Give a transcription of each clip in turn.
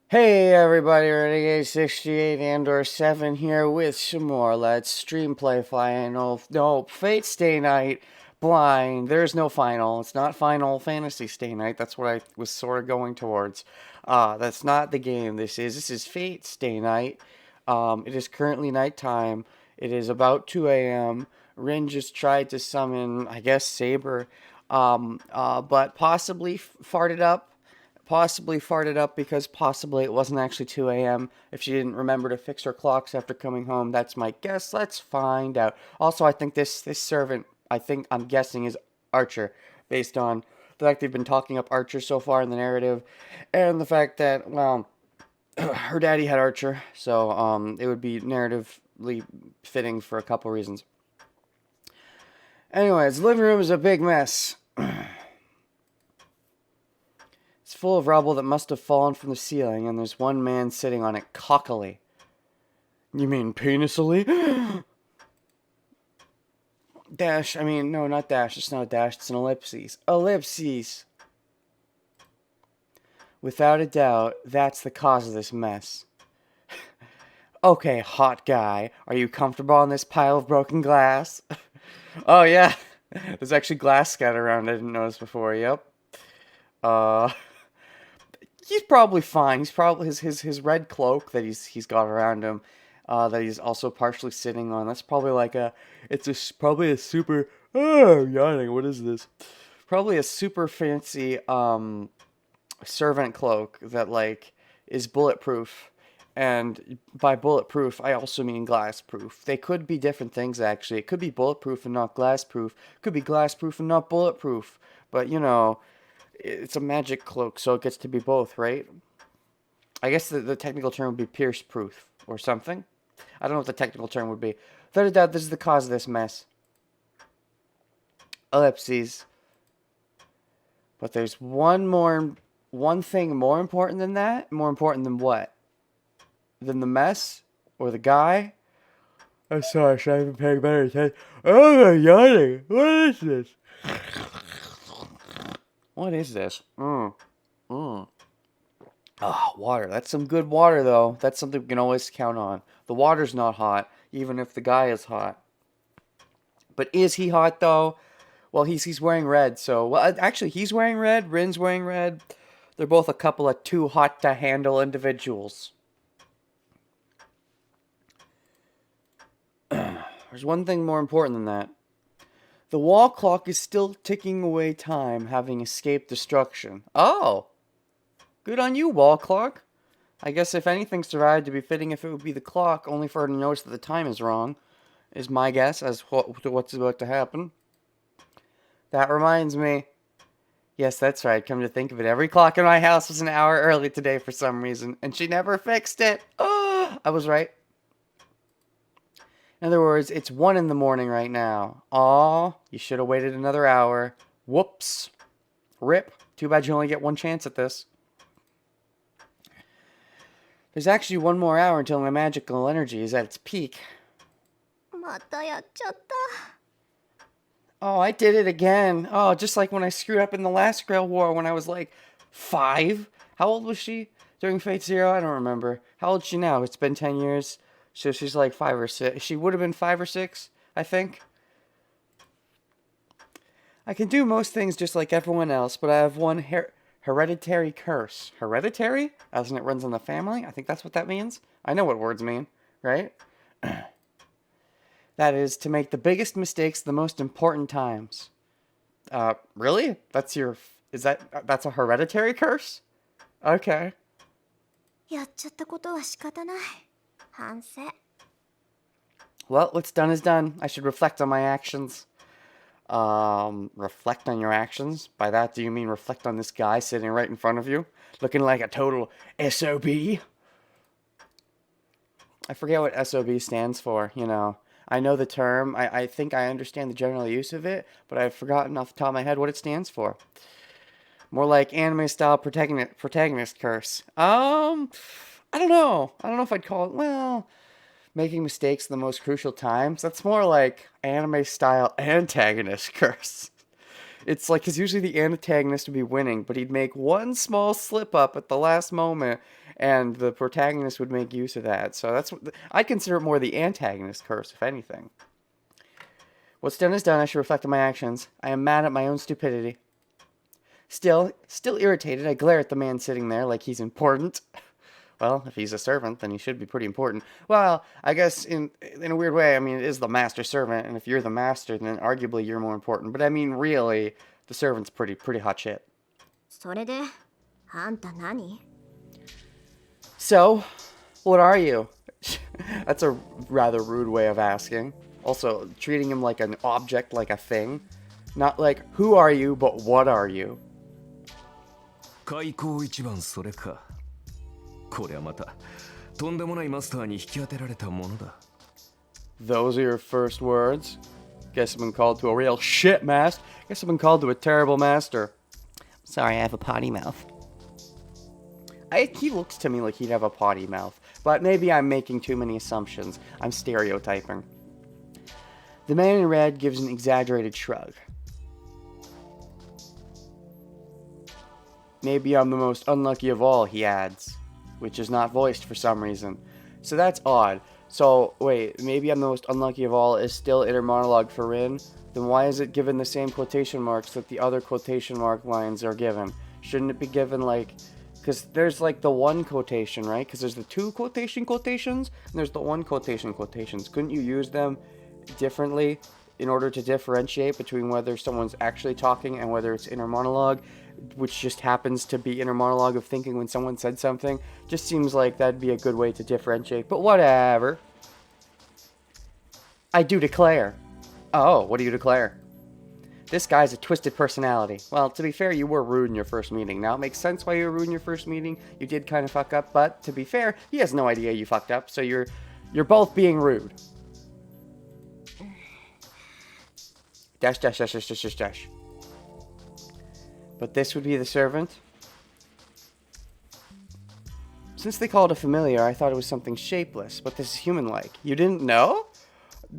Hey everybody, Renegade 68 and/or 7 here with some more Let's Stream Play Final. No, Fate Stay Night Blind. There's no final. It's not Final Fantasy Stay Night. That's what I was sort of going towards. That's not the game this is Fate Stay Night. It is currently nighttime. It is about 2 a.m. Rin just tried to summon, I guess, Saber, but possibly farted up because possibly it wasn't actually 2 a.m. if she didn't remember to fix her clocks after coming home. That's my guess. Let's find out. Also, I think this servant, I'm guessing, is Archer, based on the fact they've been talking up Archer so far in the narrative, and the fact that, well, her daddy had Archer, so it would be narratively fitting for a couple reasons. Anyways, the living room is a big mess. It's full of rubble that must have fallen from the ceiling, and there's one man sitting on it cockily. You mean penisily? Dash, I mean, no, not dash. It's not a dash, it's an ellipses. Ellipses! Without a doubt, that's the cause of this mess. Okay, hot guy, are you comfortable on this pile of broken glass? Oh, yeah. There's actually glass scattered around I didn't notice before, yep. Uh... He's probably fine. He's probably his red cloak that he's got around him, that he's also partially sitting on. That's probably like probably a super. Oh, I'm yawning. What is this? Probably a super fancy servant cloak that like is bulletproof. And by bulletproof, I also mean glass proof. They could be different things actually. It could be bulletproof and not glass proof. It could be glass proof and not bulletproof. But it's a magic cloak, so it gets to be both, right? I guess the technical term would be pierce proof or something. I don't know what the technical term would be. Without a doubt, this is the cause of this mess. Ellipses. But there's one thing more important than that. More important than what? Than the mess or the guy? I'm sorry, I haven't been paying better attention. Oh, I'm yawning. What is this? What is this? Ah, water. That's some good water, though. That's something we can always count on. The water's not hot, even if the guy is hot. But is he hot, though? Well, he's wearing red, so... Well, actually, he's wearing red. Rin's wearing red. They're both a couple of too hot to handle individuals. There's one thing more important than that. The wall clock is still ticking away time, having escaped destruction. Oh! Good on you, wall clock. I guess if anything survived, to be fitting if it would be the clock, only for her to notice that the time is wrong, is my guess as to what's about to happen. That reminds me. Yes, that's right, come to think of it. Every clock in my house was an hour early today for some reason, and she never fixed it. Oh, I was right. In other words, it's 1 in the morning right now. Aw, you should have waited another hour. Whoops. Rip. Too bad you only get one chance at this. There's actually 1 more hour until my magical energy is at its peak. Oh, I did it again. Oh, just like when I screwed up in the last Grail War when I was like 5. How old was she during Fate Zero? I don't remember. How old is she now? It's been 10 years. So she's like 5 or 6. She would have been 5 or 6, I think. I can do most things just like everyone else, but I have one hereditary curse. Hereditary? As in it runs in the family? I think that's what that means. I know what words mean, right? That is to make the biggest mistakes the most important times. Really? That's a hereditary curse? Okay. やっちゃったことは仕方ない。反省。Well, what's done is done. I should reflect on my actions. Reflect on your actions? By that, do you mean reflect on this guy sitting right in front of you? Looking like a total SOB? I forget what SOB stands for, I know the term. I think I understand the general use of it, but I've forgotten off the top of my head what it stands for. More like anime-style protagonist curse. I don't know. I don't know if I'd call it, well, making mistakes the most crucial times. That's more like anime-style antagonist curse. It's like, because usually the antagonist would be winning, but he'd make one small slip up at the last moment, and the protagonist would make use of that. So that's what I consider it more the antagonist curse, if anything. What's done is done. I should reflect on my actions. I am mad at my own stupidity. Still irritated, I glare at the man sitting there like he's important. Well, if he's a servant, then he should be pretty important. Well, I guess in a weird way, I mean, it is the master servant, and if you're the master, then arguably you're more important. But I mean, really, the servant's pretty hot shit. それで、あんた何？ So, what are you? That's a rather rude way of asking. Also, treating him like an object, like a thing. Not like, who are you, but what are you? 開口一番それか。これはまたとんでもないマスターに引き当てられたものだ。Those are your first words? Guess I've been called to a real shit master. Guess I've been called to a terrible master. Sorry, I have a potty mouth. He looks to me like he'd have a potty mouth, but maybe I'm making too many assumptions. I'm stereotyping. The man in red gives an exaggerated shrug. Maybe I'm the most unlucky of all, he adds, which is not voiced for some reason. So that's odd. So, wait, maybe I'm the most unlucky of all is still inner monologue for Rin? Then why is it given the same quotation marks that the other quotation mark lines are given? Shouldn't it be given, like... Because there's, like, the one quotation, right? Because there's the two quotations, and there's the one quotations. Couldn't you use them differently in order to differentiate between whether someone's actually talking and whether it's inner monologue, which just happens to be inner monologue of thinking when someone said something? Just seems like that'd be a good way to differentiate, but whatever. I do declare. Oh, what do you declare? This guy's a twisted personality. Well, to be fair, you were rude in your first meeting. Now, it makes sense why you were rude in your first meeting. You did kind of fuck up, but to be fair, he has no idea you fucked up, so you're both being rude. Dash, dash, dash, dash, dash, dash, dash. But this would be the servant? Since they called it a familiar, I thought it was something shapeless, but this is human-like. You didn't know?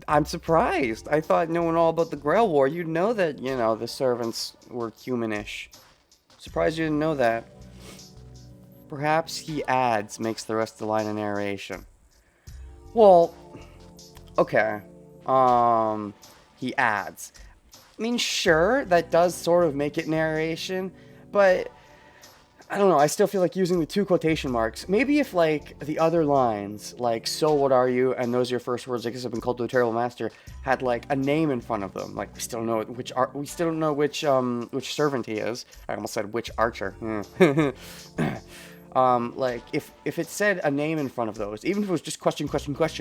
I'm surprised. I thought knowing all about the Grail War, you'd know that, you know, the servants were humanish. Surprised you didn't know that. Perhaps he adds makes the rest of the line a narration. Well, okay. He adds. I mean, sure, that does sort of make it narration, but I don't know, I still feel like using the two quotation marks. Maybe if, like, the other lines, like, so what are you, and those are your first words, I guess I've been called to a terrible master, had, like, a name in front of them. Like, we still don't know which servant he is. I almost said which archer. Like, if it said a name in front of those, even if it was just question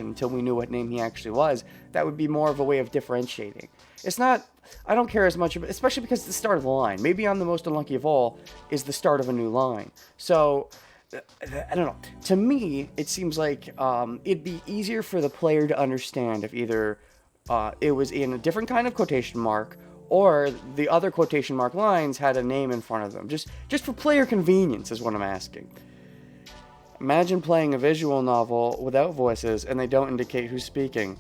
until we knew what name he actually was, that would be more of a way of differentiating. It's not, I don't care as much, especially because it's the start of the line. Maybe I'm the most unlucky of all is the start of a new line. So, I don't know. To me, it seems like it'd be easier for the player to understand if either it was in a different kind of quotation mark, or the other quotation mark lines had a name in front of them. Just for player convenience is what I'm asking. Imagine playing a visual novel without voices and they don't indicate who's speaking.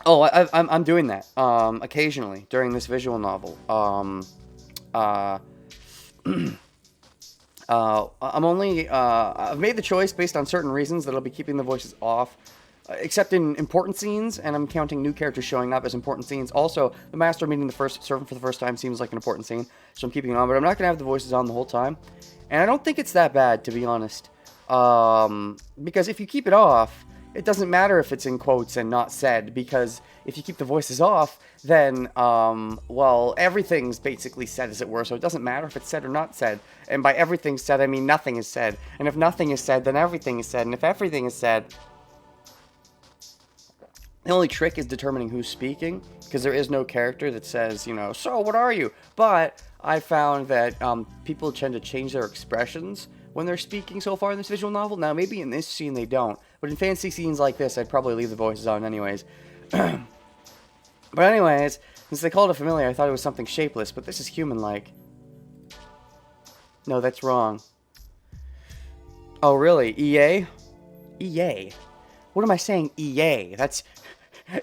Oh, I'm doing that occasionally during this visual novel. I've made the choice based on certain reasons that I'll be keeping the voices off, except in important scenes, and I'm counting new characters showing up as important scenes. Also, the master meeting the first servant for the first time seems like an important scene, so I'm keeping it on, but I'm not going to have the voices on the whole time. And I don't think it's that bad, to be honest, because if you keep it off, it doesn't matter if it's in quotes and not said, because if you keep the voices off, then, well, everything's basically said, as it were, so it doesn't matter if it's said or not said. And by everything said, I mean nothing is said. And if nothing is said, then everything is said. And if everything is said, the only trick is determining who's speaking, because there is no character that says, you know, so what are you? But I found that people tend to change their expressions when they're speaking so far in this visual novel. Now, maybe in this scene they don't, but in fancy scenes like this, I'd probably leave the voices on anyways. But anyways, since they called it familiar, I thought it was something shapeless, but this is human-like. No, that's wrong. Oh, really? EA? EA? What am I saying, EA? That's...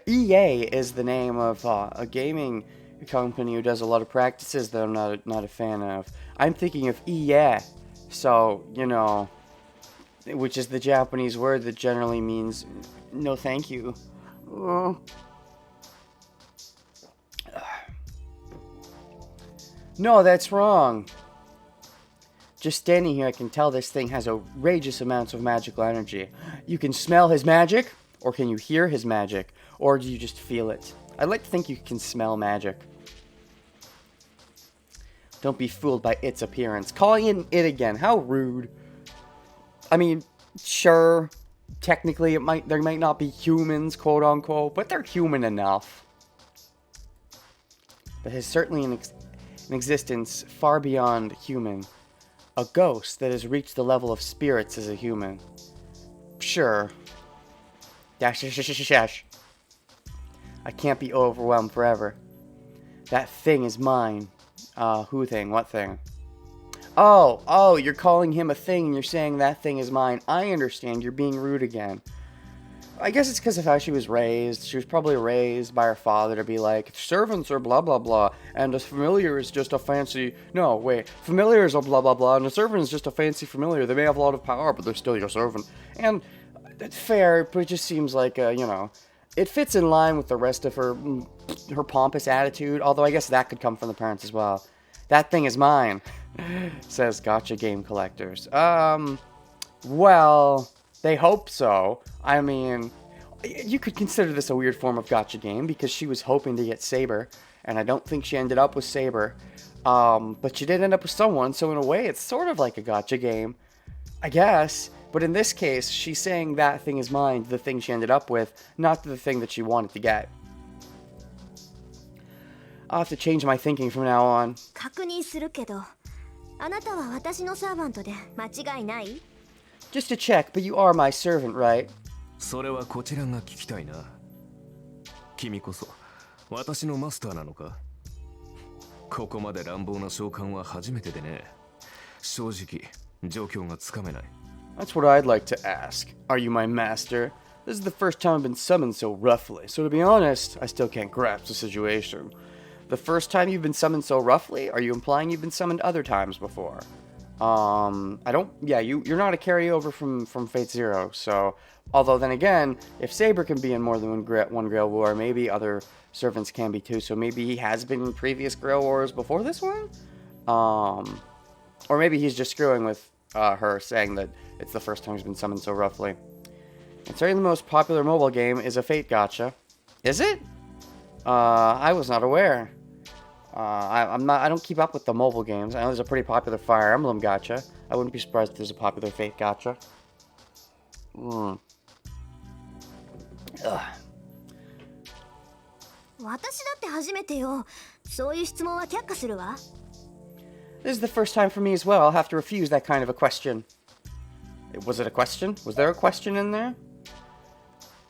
EA is the name of a gaming company who does a lot of practices that I'm not a fan of. I'm thinking of yeah. So, you know, which is the Japanese word that generally means no thank you. No, that's wrong. Just standing here, I can tell this thing has outrageous amounts of magical energy. You can smell his magic, or can you hear his magic, or do you just feel it? I'd like to think you can smell magic. Don't be fooled by its appearance. Calling it again, how rude. I mean, sure, technically there might not be humans, quote unquote, but they're human enough. But there's certainly an existence far beyond human. A ghost that has reached the level of spirits as a human. Sure. Dash, dash, dash, dash, dash. I can't be overwhelmed forever. That thing is mine. Who thing? What thing? Oh, you're calling him a thing and you're saying that thing is mine. I understand. You're being rude again. I guess it's because of how she was raised. She was probably raised by her father to be like, servants are blah blah blah, and a familiar is just a fancy... No, wait. Familiars are blah blah blah, and a servant is just a fancy familiar. They may have a lot of power, but they're still your servant. And it's fair, but it just seems like, you know... It fits in line with the rest of her pompous attitude, although I guess that could come from the parents as well. That thing is mine, says Gotcha Game Collectors. Well... They hope so. I mean, you could consider this a weird form of gotcha game because she was hoping to get Saber, and I don't think she ended up with Saber. But she did end up with someone, so in a way it's sort of like a gotcha game, I guess. But in this case, she's saying that thing is mine, the thing she ended up with, not the thing that she wanted to get. I'll have to change my thinking from now on. 確認するけど、あなたは私のサーバントで間違いない？ Just to check, but you are my servant, right? それはこちらが聞きたいな。君こそ私のマスターなのか？ここまで乱暴な召喚は初めてでね。正直状況がつかめない。That's what I'd like to ask. Are you my master? This is the first time I've been summoned so roughly, so to be honest, I still can't grasp the situation. The first time you've been summoned so roughly? Are you implying you've been summoned other times before? I don't... Yeah, you're not a carryover from Fate Zero, so... Although, then again, if Saber can be in more than one Grail War, maybe other servants can be too, so maybe he has been in previous Grail Wars before this one? Or maybe he's just screwing with her, saying that it's the first time he's been summoned so roughly. Considering the most popular mobile game is a Fate gacha. Is it? I was not aware. I don't keep up with the mobile games. I know there's a pretty popular Fire Emblem gacha. I wouldn't be surprised if there's a popular Fate gacha. Ugh. 私だって初めてよ。そういう質問は却下するわ。This is the first time for me as well. I'll have to refuse that kind of a question. Was it a question? Was there a question in there?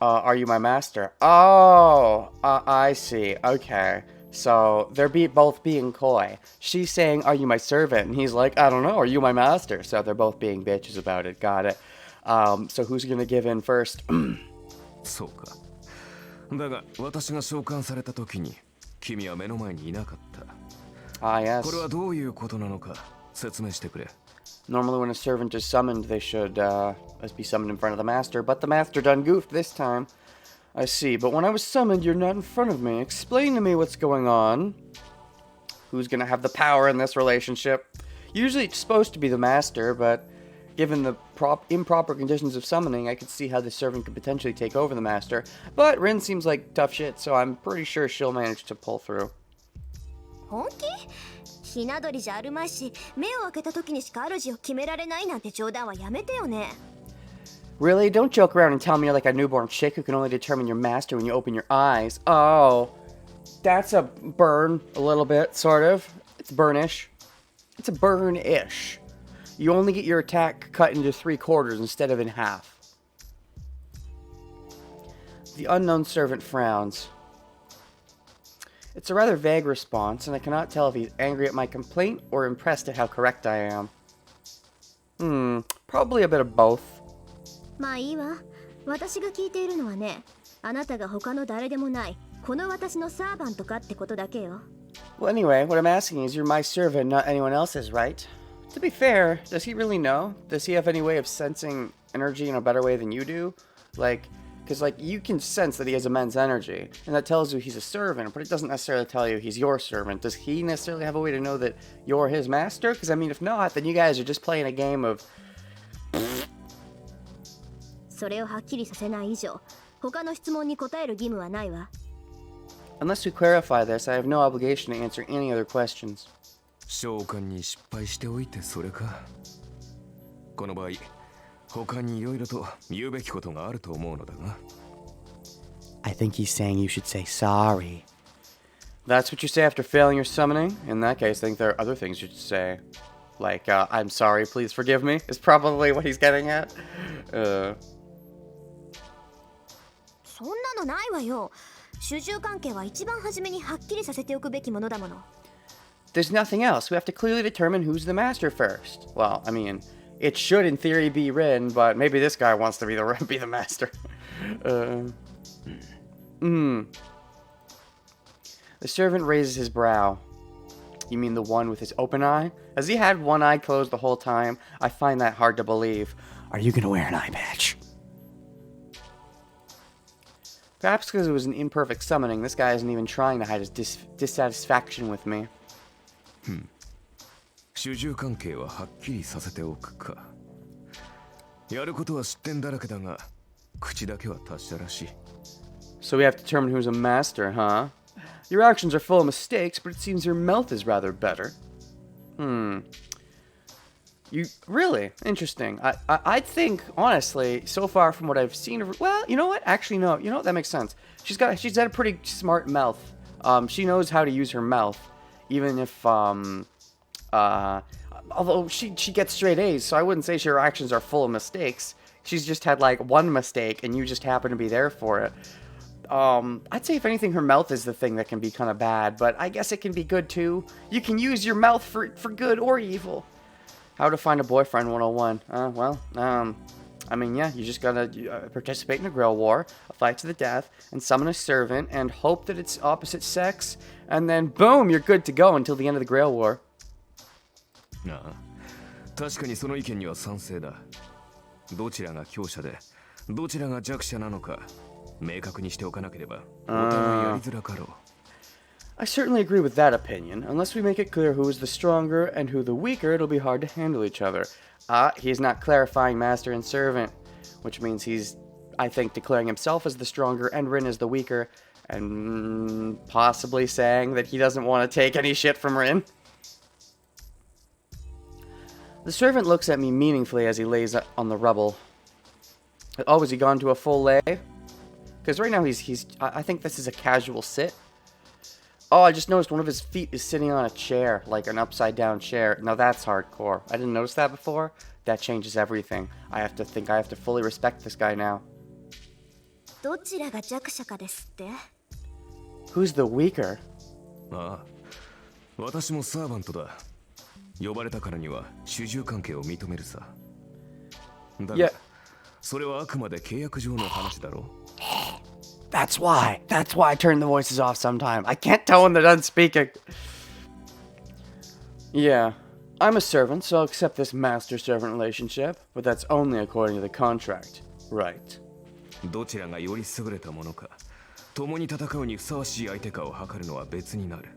Are you my master? Oh, I see. Okay. So, they're both being coy. She's saying, are you my servant? And he's like, I don't know, are you my master? So they're both being bitches about it. Got it. So who's gonna give in first? そうか。だが私が召喚された時に君は目の前にいなかった。Ah, yes. これはどういうことなのか説明してくれ。Normally when a servant is summoned, they should be summoned in front of the master, but the master done goofed this time. I see, but when I was summoned, you're not in front of me. Explain to me what's going on. Who's gonna have the power in this relationship? Usually it's supposed to be the master, but given the improper conditions of summoning, I could see how the servant could potentially take over the master. But Rin seems like tough shit, so I'm pretty sure she'll manage to pull through. 本気？ひな鳥じゃあるまいし、目を開けた時にしか主を決められないなんて冗談はやめてよね。Really? Don't joke around and tell me you're like a newborn chick who can only determine your master when you open your eyes. Oh, that's a burn, a little bit, sort of. It's burnish. It's a burn-ish. You only get your attack cut into 3/4 instead of in half. The unknown servant frowns. It's a rather vague response, and I cannot tell if he's angry at my complaint or impressed at how correct I am. Probably a bit of both. まあいいわ。私が聞いているのはね、あなたが他の誰でもない、この私のサーバントかってことだけよ。Well, anyway, what I'm asking is, you're my servant, not anyone else's, right? To be fair, does he really know? Does he have any way of sensing energy in a better way than you do? Like, because, like, you can sense that he has immense energy, and that tells you he's a servant, but it doesn't necessarily tell you he's your servant. Does he necessarily have a way to know that you're his master? Because, I mean, if not, then you guys are just playing a game of... それをはっきりさせない以上、他の質問に答える義務はないわ。Unless we clarify this, I have no obligation to answer any other questions. 召喚に失敗しておいてそれか。この場合、他にいろいろと言うべきことがあると思うのだが。I think he's saying you should say sorry. That's what you say after failing your summoning? In that case, I think there are other things you should say. Like, I'm sorry, please forgive me, is probably what he's getting at. そんなのないわよ。主従関係は一番初めにはっきりさせておくべきものだもの。There's nothing else. We have to clearly determine who's the master first. Well, I mean, it should in theory be Rin, but maybe this guy wants to be the master. The servant raises his brow. You mean the one with his open eye? Has he had one eye closed the whole time? I find that hard to believe. Are you gonna wear an eye patch? Perhaps because it was an imperfect summoning, this guy isn't even trying to hide his dissatisfaction with me. 主従関係ははっきりさせておくか。やることは失点だらけだが、口だけは達者らしい。So we have to determine who's a master, huh? Your actions are full of mistakes, but it seems your mouth is rather better. You really interesting. I think honestly, so far from what I've seen of, well, you know what? Actually, no. You know what? That makes sense. She's got a pretty smart mouth. She knows how to use her mouth, even if although she gets straight A's, so I wouldn't say her actions are full of mistakes. She's just had like one mistake, and you just happen to be there for it. I'd say if anything, her mouth is the thing that can be kind of bad, but I guess it can be good too. You can use your mouth for good or evil. How to find a boyfriend 101. I mean, yeah, you just gotta participate in a Grail war, a fight to the death, and summon a servant, and hope that it's opposite sex, and then boom, you're good to go until the end of the Grail war. なあ、確かにその意見には賛成だ。どちらが強者で、どちらが弱者なのか、明確にしておかなければ、お互いやりづらかろう。I certainly agree with that opinion. Unless we make it clear who is the stronger and who the weaker, it'll be hard to handle each other. He's not clarifying master and servant, which means he's, I think, declaring himself as the stronger and Rin as the weaker, and possibly saying that he doesn't want to take any shit from Rin. The servant looks at me meaningfully as he lays on the rubble. Oh, has he gone to a full lay? Because right now I think this is a casual sit. Oh, I just noticed one of his feet is sitting on a chair, like an upside down chair. Now that's hardcore. I didn't notice that before. That changes everything. I have to fully respect this guy now. どちらが弱者かですって？ Who's the weaker? ああ、私もサーバントだ。呼ばれたからには主従関係を認めるさ。だが、それはあくまで契約上の話だろう。That's why I turn the voices off sometime. I can't tell when they're done speaking. Yeah, I'm a servant, so I'll accept this master-servant relationship, but that's only according to the contract, right? どちらがより優れたものか、共に戦うにふさわしい相手かを測るのは別になる。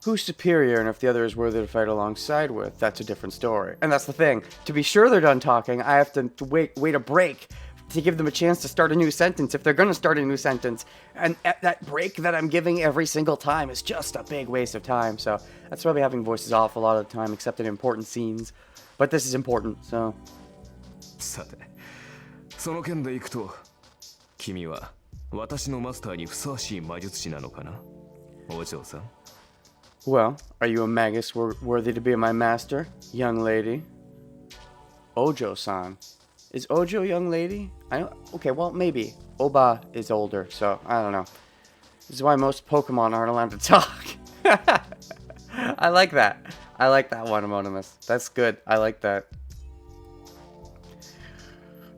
Who's superior and if the other is worthy to fight alongside with, that's a different story. And that's the thing. To be sure they're done talking, I have to wait a break to give them a chance to start a new sentence if they're going to start a new sentence. And that break that I'm giving every single time is just a big waste of time. So that's why I'll be having voices off a lot of the time, except in important scenes. But this is important, so. さて、その件でいくと、君は私のマスターにふさわしい魔術師なのかな、お嬢さん。Well, are you a magus worthy to be my master, young lady? Ojo-san. Is Ojo a young lady? Okay, well, maybe. Oba is older, so I don't know. This is why most Pokemon aren't allowed to talk. I like that. I like that one, Amonimus. That's good. I like that.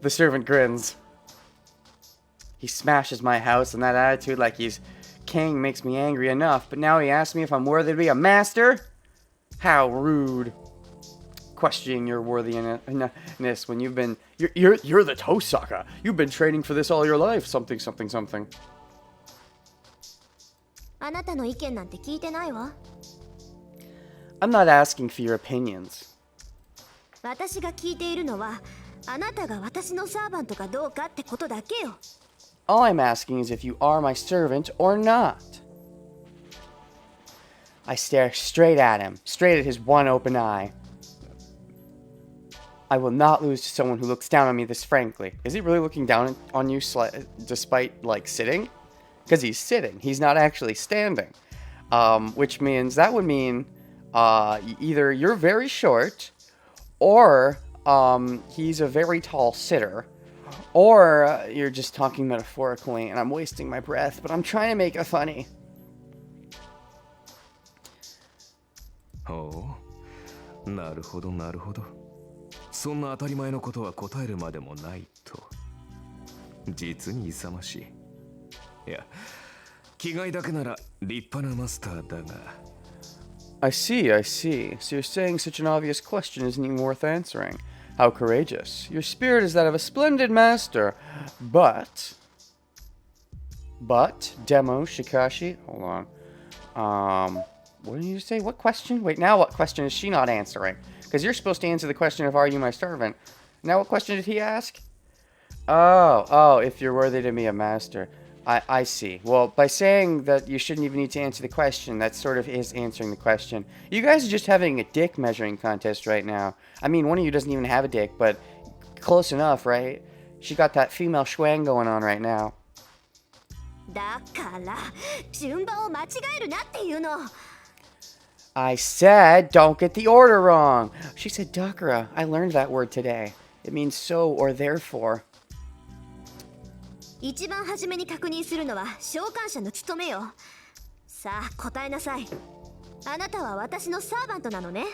The servant grins. He smashes my house in that attitude like he's king makes me angry enough, but now he asks me if I'm worthy to be a master? How rude. Questioning your worthiness when you've been... You're the Tosaka. You've been training for this all your life. Something, something, something. あなたの意見なんて聞いてないわ。 I'm not asking for your opinions. 私が聞いているのはあなたが私のサーバントかどうかってことだけよ。 All I'm asking is if you are my servant or not. I stare straight at him, straight at his one open eye. I will not lose to someone who looks down on me this frankly. Is he really looking down on you despite, like, sitting? Because he's sitting. He's not actually standing. Which means, that would mean, either you're very short, or, he's a very tall sitter, or you're just talking metaphorically, and I'm wasting my breath, but I'm trying to make it funny. ほう、なるほどなるほど。そんな当たり前のことは答えるまでもないと。実に勇ましい。いや、気概だけなら立派なマスターだが。I see, I see. So you're saying such an obvious question isn't even worth answering. How courageous. Your spirit is that of a splendid master. But, Demo, Shikashi, hold on. What did you say? What question? Wait, now what question is she not answering? Because you're supposed to answer the question of, are you my servant? Now what question did he ask? Oh, if you're worthy to be a master. I see. Well, by saying that you shouldn't even need to answer the question, that sort of is answering the question. You guys are just having a dick measuring contest right now. I mean, one of you doesn't even have a dick, but close enough, right? She got that female schwang going on right now. だから順番を間違えるなっていうの。 I said, don't get the order wrong. She said dakara. I learned that word today. It means so or therefore. 一番初めに確認するのは召喚者の務めよ。さあ答えなさい。あなたは私のサーバントなのね。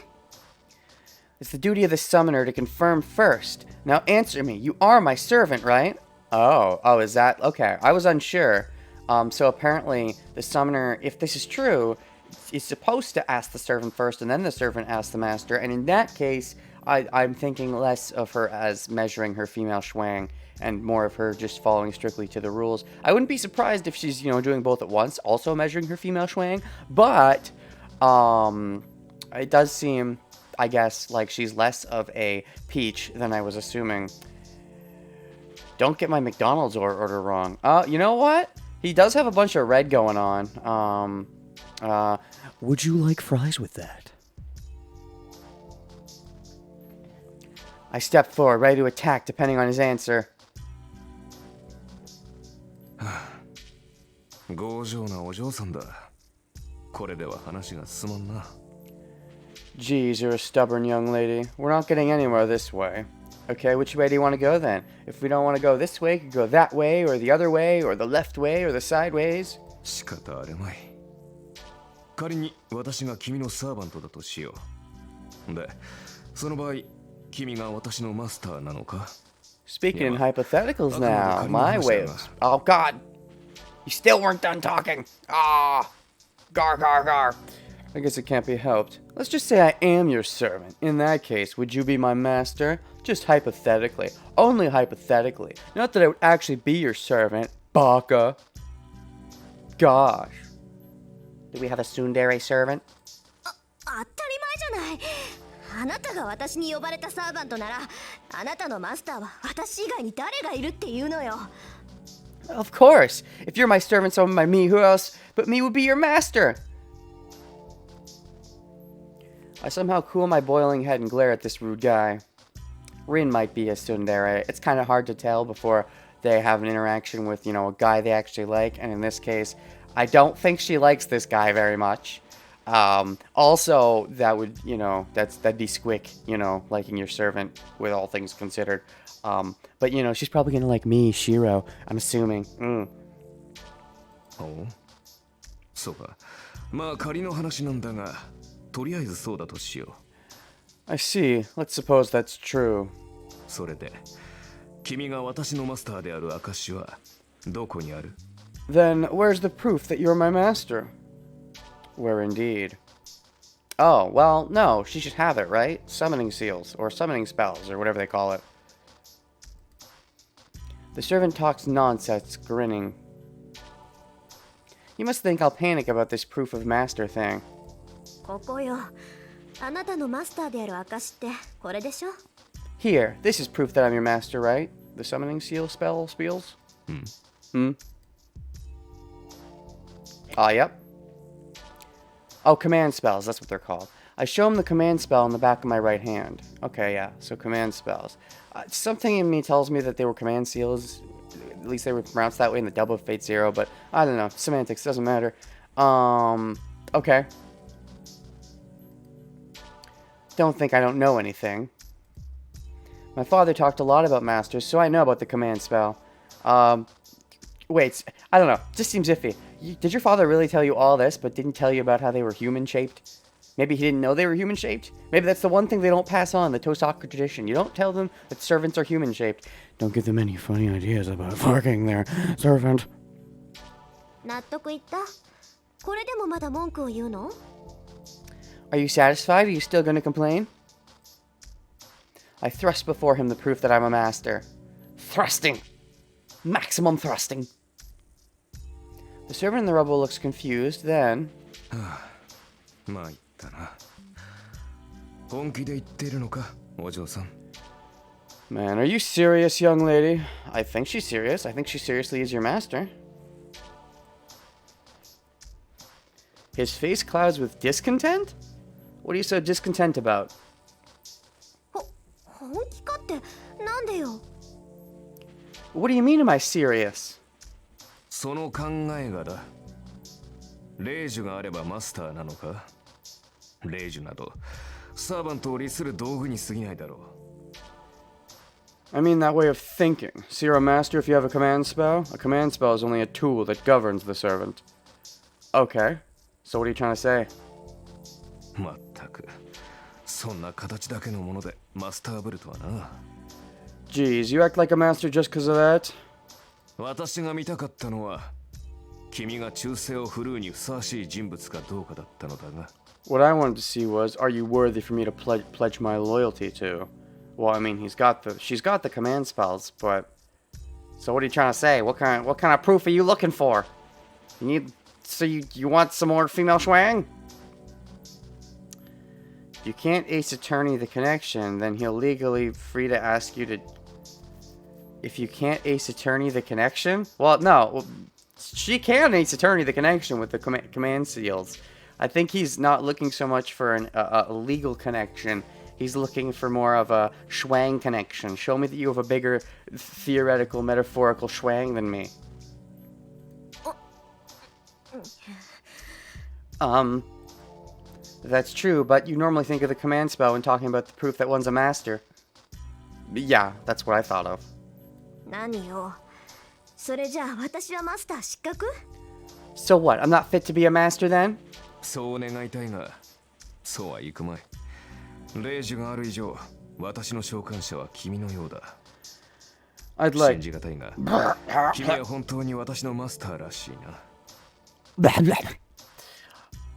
It's the duty of the summoner to confirm first. Now answer me. You are my servant, right? Oh, is that... Okay, I was unsure. So apparently the summoner, if this is true, is supposed to ask the servant first and then the servant asks the master. And in that case, I'm thinking less of her as measuring her female schwang and more of her just following strictly to the rules. I wouldn't be surprised if she's, doing both at once, also measuring her female schwang, but it does seem, I guess, like she's less of a peach than I was assuming. Don't get my McDonald's order wrong. You know what? He does have a bunch of red going on. Would you like fries with that? I stepped forward, ready to attack, depending on his answer. 強情なお嬢さんだ。これでは話が進まんな。Geez, you're a stubborn young lady. We're not getting anywhere this way. Okay, which way do you want to go then? If we don't want to go this way, we could go that way, or the other way, or the left way, or the sideways. 仕方あるまい。仮に私が君のサーバントだとしよう。で、その場合、君が私のマスターなのか？ Speaking in hypotheticals now, my way of... Oh, God! You still weren't done talking! Ah! Gar, gar, gar. I guess it can't be helped. Let's just say I am your servant. In that case, would you be my master? Just hypothetically. Only hypothetically. Not that I would actually be your servant. Baka. Gosh. Do we have a tsundere servant? 当たり前じゃない。あなたが私に呼ばれたサーバントなら、あなたのマスターは私以外に誰がいるっていうのよ。 Of course. If you're my servant summoned by me, who else but me would be your master? I somehow cool my boiling head and glare at this rude guy. Rin might be a tsundere. It's kind of hard to tell before they have an interaction with, a guy they actually like. And in this case, I don't think she likes this guy very much. Also, that would, that'd be squick, liking your servant with all things considered. But, she's probably gonna like me, Shiro. I'm assuming. おう、そうか。まあ仮の話なんだが、とりあえずそうだとしよう。I see. Let's suppose that's true. それで、君が私のマスターである証はどこにある？ Then where's the proof that you're my master? Where indeed. Oh, well, no, she should have it, right? Summoning seals, or summoning spells, or whatever they call it. The servant talks nonsense, grinning. You must think I'll panic about this proof of master thing. ここよ。あなたのマスターである証ってこれでしょ？ Here, this is proof that I'm your master, right? The summoning seal spiels? Yep. Oh, command spells, that's what they're called. I show him the command spell on the back of my right hand. Okay, yeah, so command spells. Something in me tells me that they were command seals. At least they were pronounced that way in the Double of Fate Zero, but I don't know. Semantics, doesn't matter. Okay. Don't think I don't know anything. My father talked a lot about masters, so I know about the command spell. Wait, I don't know. Just seems iffy. Did your father really tell you all this, but didn't tell you about how they were human-shaped? Maybe he didn't know they were human-shaped? Maybe that's the one thing they don't pass on, the Tosaka tradition. You don't tell them that servants are human-shaped. Don't give them any funny ideas about fucking their servant. 納得いった？これでもまだ文句を言うの？ Are you satisfied? Are you still gonna complain? I thrust before him the proof that I'm a master. Thrusting! Maximum thrusting! The servant in the rubble looks confused, then... 参ったな。本気で言ってるのか、お嬢さん。 Man, are you serious, young lady? I think she's serious. I think she seriously is your master. His face clouds with discontent? What are you so discontent about? 本気かってなんでよ？ What do you mean am I serious? その考えがだ。霊樹があればマスターなのか？霊樹などサーバントを利する道具に過ぎないだろう。 I mean that way of thinking. So you're a master if you have a command spell? A command spell is only a tool that governs the servant. Okay. So what are you trying to say? まったく、そんな形だけのものでマスターブルとはな。 Geez, you act like a master just because of that? 私が見たかったのは、君が忠誠を振るうにふさわしい人物かどうかだったのだが。 What I wanted to see was, are you worthy for me to pledge my loyalty to? Well, I mean, she's got the command spells, but... So what are you trying to say? What kind of proof are you looking for? You want some more female swang? If you can't Ace Attorney the connection, then he'll legally free to ask you to... If you can't Ace Attorney the connection? Well, no. Well, she can Ace Attorney the connection with the command seals. I think he's not looking so much for a legal connection. He's looking for more of a schwang connection. Show me that you have a bigger theoretical, metaphorical schwang than me. That's true, but you normally think of the command spell when talking about the proof that one's a master. Yeah, that's what I thought of. 何よ？それじゃあ私はマスター失格？ So what? I'm not fit to be a master then? そう願いたいが、そうはいくまい。霊樹がある以上、私の召喚者は君のようだ。I'd like... 信じがたいが、君は本当に私のマスターらしいな。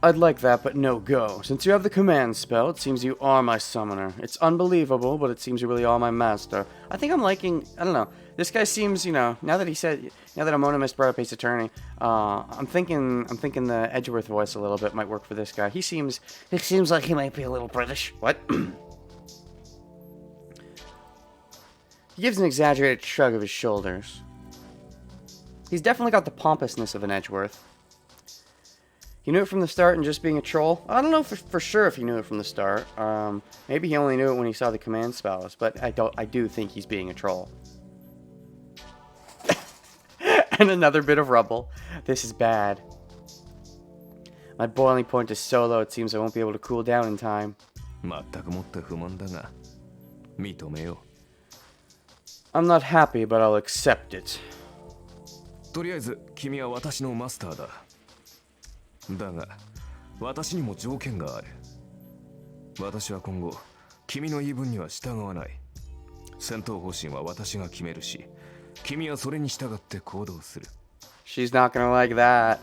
I'd like that, but no go. Since you have the command spell, it seems you are my summoner. It's unbelievable, but it seems you really are my master. I think I'm liking... I don't know. This guy seems, you know, now that Amonymous brought up Ace Attorney, I'm thinking the Edgeworth voice a little bit might work for this guy. It seems like he might be a little British. What? He gives an exaggerated shrug of his shoulders. He's definitely got the pompousness of an Edgeworth. He knew it from the start and just being a troll? I don't know for sure if he knew it from the start. Maybe he only knew it when he saw the command spells, but I do think he's being a troll. And another bit of rubble. This is bad. My boiling point is so low it seems I won't be able to cool down in time. 全くもって不満だが、認めよ I'm not happy, but I'll accept it. う。とりあえず、君は私のマスターだ。だが、私にも条件がある。私は今後、君の言い分には従わない。戦闘方針は私が決めるし、君はそれに従って行動する。She's not gonna like that.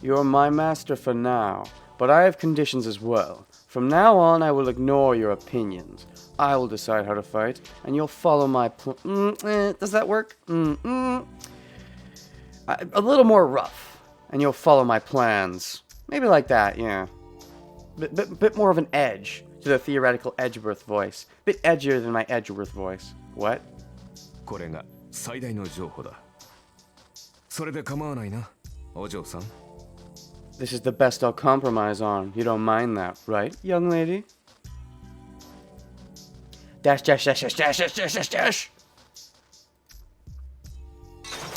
You're my master for now, but I have conditions as well. From now on, I will ignore your opinions. I will decide how to fight, and you'll follow my does that work? A little more rough, and you'll follow my plans. Maybe like that, yeah. Bit more of an edge to the theoretical Edgeworth voice. Bit edgier than my Edgeworth voice. What? これが最大の譲歩だ。それで構わないな、お嬢さん。This is the best I'll compromise on. You don't mind that, right, young lady? Dash, dash, dash, dash, dash, dash, dash, dash, dash.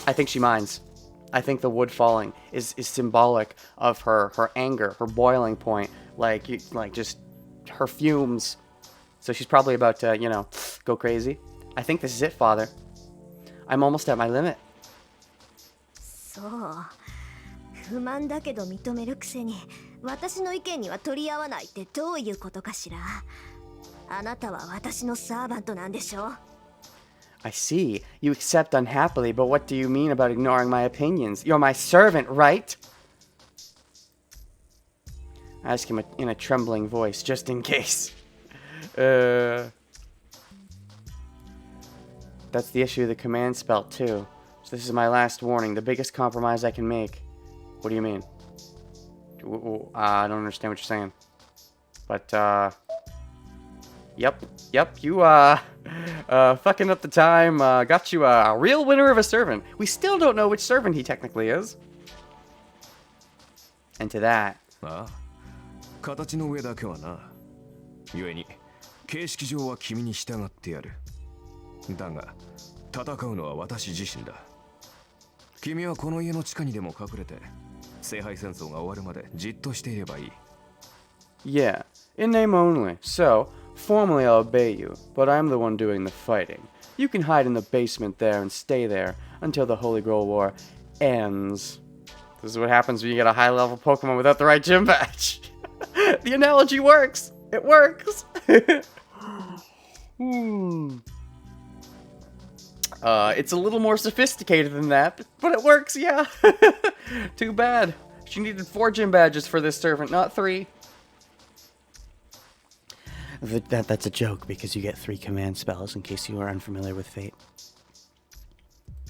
I think she minds. I think the wood falling is symbolic of her anger, her boiling point, like just her fumes. So she's probably about to, you know, go crazy. I think this is it, Father. I'm almost at my limit. そう不満だけど認めるくせに私の意見には取り合わないってどういうことかしら。あなたは私のサーバントなんでしょ。 I see. You accept unhappily, but what do you mean about ignoring my opinions? You're my servant, right? I ask him in a trembling voice, just in case. That's the issue of the command spell, too. So this is my last warning, the biggest compromise I can make. What do you mean? I don't understand what you're saying. But, Yep, you, fucking up the time, got you a real winner of a servant. We still don't know which servant he technically is. And to that... ああ、形の上だけはな。故に、形式上は君に従ってやる。だが、戦うのは私自身だ。君はこの家の地下にでも隠れて、聖杯戦争が終わるまでじっとしていればいい。Yeah, in name only. So, formally I'll obey you, but I'm the one doing the fighting. You can hide in the basement there and stay there until the Holy Grail War ends. This is what happens when you get a high-level Pokemon without the right gym badge. The analogy works! It works! It's a little more sophisticated than that, but it works, yeah. Too bad. She needed 4 gym badges for this servant, not 3. That's a joke because you get 3 command spells in case you are unfamiliar with Fate.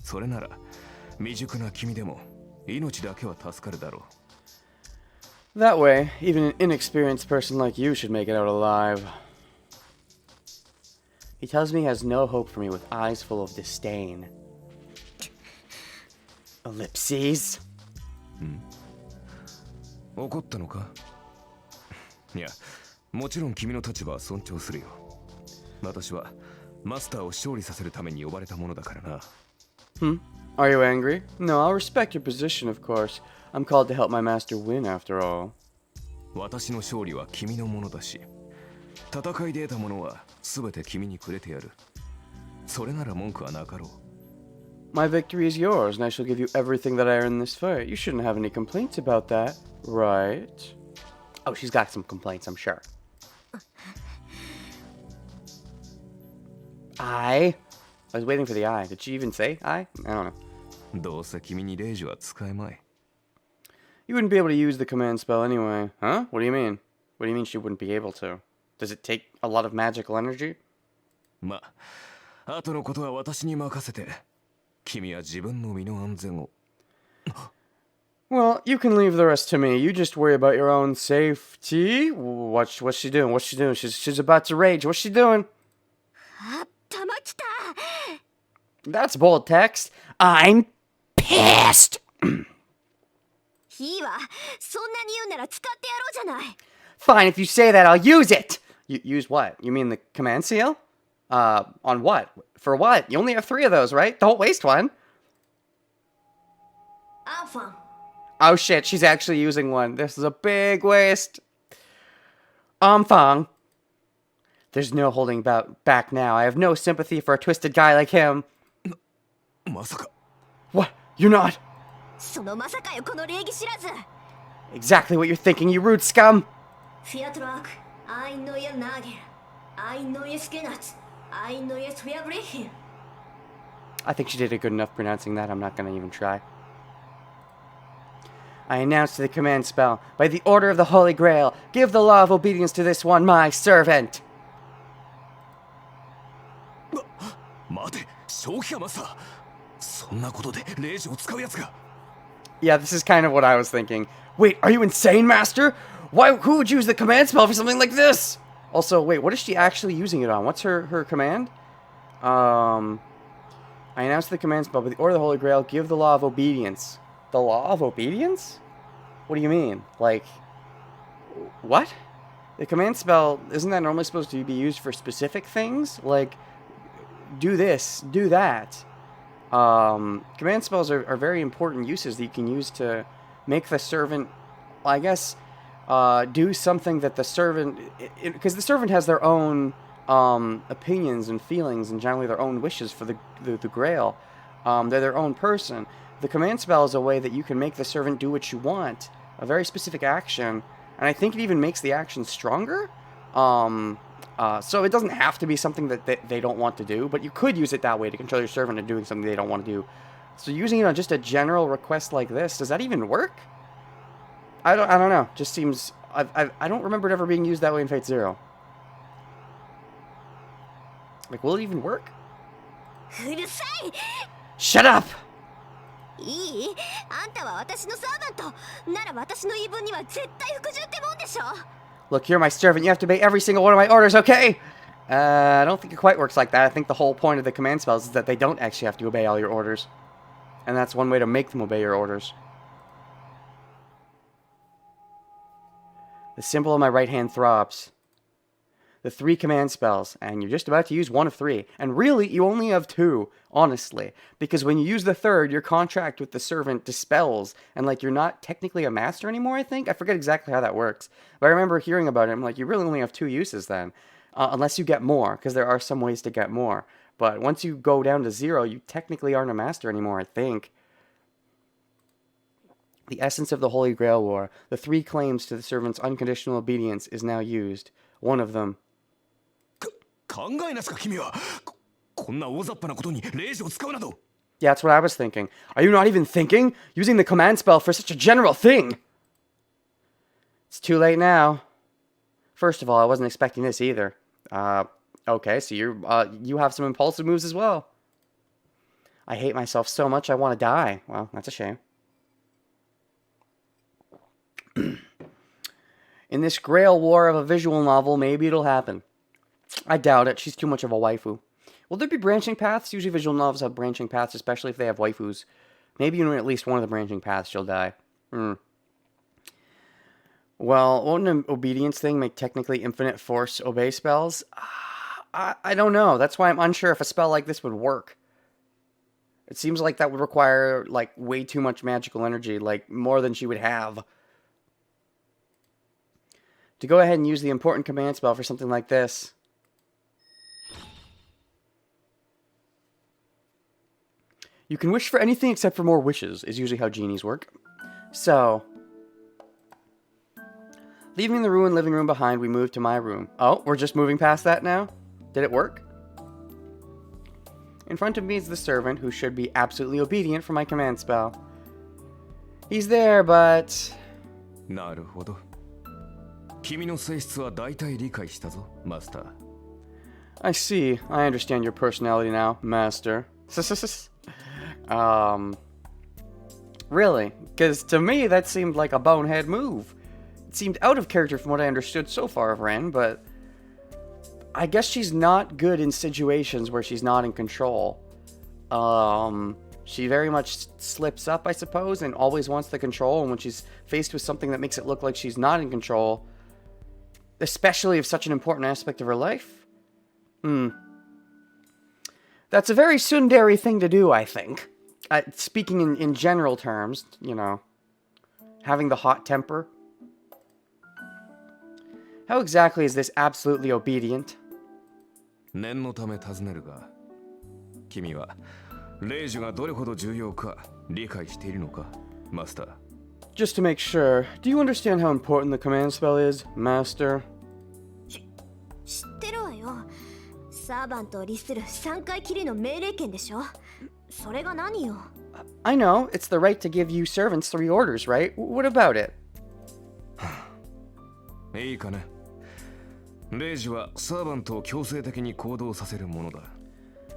それなら未熟な君でも命だけは助かるだろう。 That way, even an inexperienced person like you should make it out alive. He tells me he has no hope for me with eyes full of disdain. Ellipses. 怒ったのか？いや、もちろん君の立場は尊重するよ。私はマスターを勝利させるために呼ばれたものだからな。Are you angry? No, I'll respect your position, of course. I'm called to help my master win, after all. 私の勝利は君のものだし、戦いで得たものは全て君にくれてやる。それなら文句はなかろう。My victory is yours, and I shall give you everything that I earn in this fight. You shouldn't have any complaints about that, right? Oh, she's got some complaints, I'm sure. I was waiting for the I. Did she even say I? I don't know. どうせ君にレイジは使えまい。You wouldn't be able to use the command spell anyway. Huh? What do you mean? What do you mean she wouldn't be able to? Does it take a lot of magical energy? まあ、後のことは私に任せて。君は自分の身の安全を。Well, you can leave the rest to me. You just worry about your own safety. What's she doing? What's she doing? She's about to rage. What's she doing? あったまきた。 That's bold text. I'm pissed. いいわ。そんなに言うなら使ってやろうじゃない。 Fine, if you say that, I'll use it. Use what? You mean the command seal? On what? For what? You only have 3 of those, right? Don't waste one. アンファン。 Oh shit, she's actually using one. This is a big waste. Fang. There's no holding back now. I have no sympathy for a twisted guy like him. まさか。 What? You're not? そのまさかよこの礼儀知らず。 Exactly what you're thinking, you rude scum. フィアトラーク、アイノヤナーゲル、アイノヤスケナツ、アイノヤスフィアブレヒン。 I think she did a good enough pronouncing that. I'm not gonna even try. I announce the command spell. By the order of the Holy Grail, give the law of obedience to this one, my servant. 待て、正気かマスター。そんなことで霊児を使うやつが。Yeah, this is kind of what I was thinking. Wait, are you insane, Master? Who would use the command spell for something like this? Also, wait, what is she actually using it on? What's her command? I announce the command spell, by the order of the Holy Grail, give the law of obedience. The law of obedience? What do you mean? Like, what? The command spell, isn't that normally supposed to be used for specific things? Like, do this, do that. Command spells are very important uses that you can use to make the servant, I guess, do something that the servant, because the servant has their own opinions and feelings and generally their own wishes for the Grail. They're their own person. The command spell is a way that you can make the servant do what you want, a very specific action, and I think it even makes the action stronger. So it doesn't have to be something that they don't want to do, but you could use it that way to control your servant into doing something they don't want to do. So using it on just a general request like this, does that even work? I don't know. Just seems I don't remember it ever being used that way in Fate Zero. Like, will it even work? Shut up! いい？あんたは私のサーバント。なら私の言い分には絶対服従ってもんでしょ。Look, you're my servant. You have to obey every single one of my orders, okay? I don't think it quite works like that. I think the whole point of the command spells is that they don't actually have to obey all your orders. And that's one way to make them obey your orders. The symbol on my right hand throbs. The 3 command spells, and you're just about to use one of 3. And really, you only have 2, honestly. Because when you use the 3rd, your contract with the servant dispels, and like you're not technically a master anymore, I think? I forget exactly how that works. But I remember hearing about it, I'm like, you really only have 2 uses then. Unless you get more, because there are some ways to get more. But once you go down to 0, you technically aren't a master anymore, I think. The essence of the Holy Grail War, the 3 claims to the servant's unconditional obedience, is now used. One of them. 考えなすか君は。こんな大雑把なことに霊児を使うなど。Yeah, that's what I was thinking. Are you not even thinking? Using the command spell for such a general thing! It's too late now. First of all, I wasn't expecting this either. Okay, so you have some impulsive moves as well. I hate myself so much I want to die. Well, that's a shame. In this Grail war of a visual novel, maybe it'll happen. I doubt it. She's too much of a waifu. Will there be branching paths? Usually visual novels have branching paths, especially if they have waifus. Maybe in at least one of the branching paths she'll die. Well, won't an obedience thing make technically infinite force obey spells? I don't know. That's why I'm unsure if a spell like this would work. It seems like that would require, like, way too much magical energy, like, more than she would have. To go ahead and use the important command spell for something like this. You can wish for anything except for more wishes, is usually how genies work. So, leaving the ruined living room behind, we move to my room. Oh, we're just moving past that now? Did it work? In front of me is the servant, who should be absolutely obedient for my command spell. He's there, but... なるほど。君の性質は大体理解したぞ、マスター。I see. I understand your personality now, Master. Really? Because to me, that seemed like a bonehead move. It seemed out of character from what I understood so far of Ren, but... I guess she's not good in situations where she's not in control. She very much slips up, I suppose, and always wants the control, and when she's faced with something that makes it look like she's not in control, especially of such an important aspect of her life, that's a very tsundere thing to do, I think. Speaking in general terms, you know, having the hot temper. How exactly is this absolutely obedient? 念のため尋ねるが、君は霊樹がどれほど重要か理解しているのか、マスター。Just to make sure, do you understand how important the command spell is, Master? 知ってるわよ。サーバントを律する3回きりの命令権でしょ。それが何よ。I know, it's the right to give you servants 3 orders, right? What about it? いいかね。レイジはサーバントを強制的に行動させるものだ。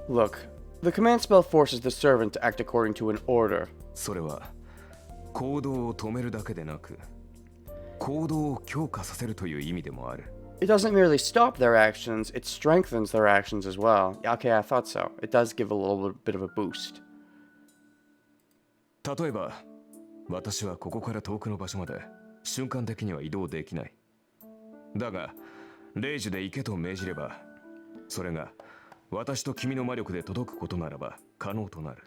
Look, the command spell forces the servant to act according to an order. それは行動を止めるだけでなく、行動を強化させるという意味でもある。It doesn't merely stop their actions, it strengthens their actions as well. Okay, I thought so. It does give a little bit of a boost. 例えば、私はここから遠くの場所まで瞬間的には移動できない。だが、レイジで行けと命じれば、それが私と君の魔力で届くことならば可能となる。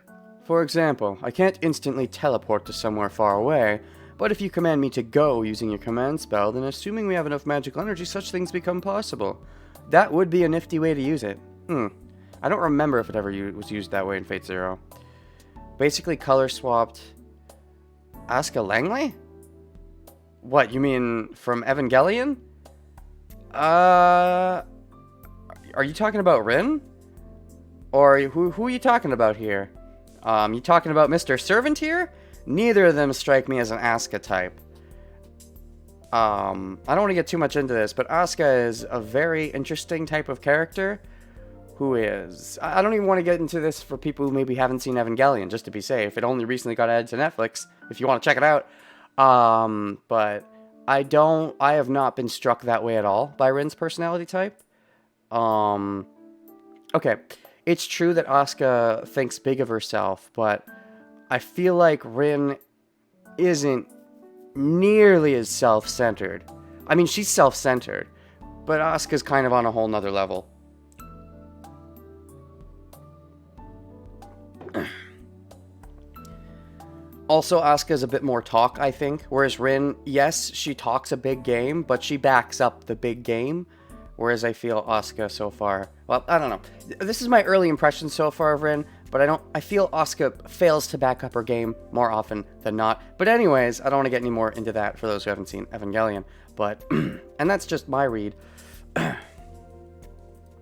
For example, I can't instantly teleport to somewhere far away, but if you command me to go using your command spell, then assuming we have enough magical energy, such things become possible. That would be a nifty way to use it. I don't remember if it ever was used that way in Fate Zero. Basically color swapped Asuka Langley? What, you mean from Evangelion? Are you talking about Rin? Or who are you talking about here? You talking about Mr. Servant here? Neither of them strike me as an Asuka type. I don't want to get too much into this, but Asuka is a very interesting type of character who is... I don't even want to get into this for people who maybe haven't seen Evangelion, just to be safe. It only recently got added to Netflix, if you want to check it out. But I have not been struck that way at all by Rin's personality type. Okay, it's true that Asuka thinks big of herself, but I feel like Rin isn't nearly as self-centered. I mean, she's self-centered, but Asuka's kind of on a whole nother level. Also, Asuka's a bit more talk, I think, whereas Rin, yes, she talks a big game, but she backs up the big game, whereas I feel Asuka so far, well, I don't know. This is my early impression so far of Rin, but I feel Asuka fails to back up her game more often than not. But anyways, I don't want to get any more into that for those who haven't seen Evangelion, but, and that's just my read.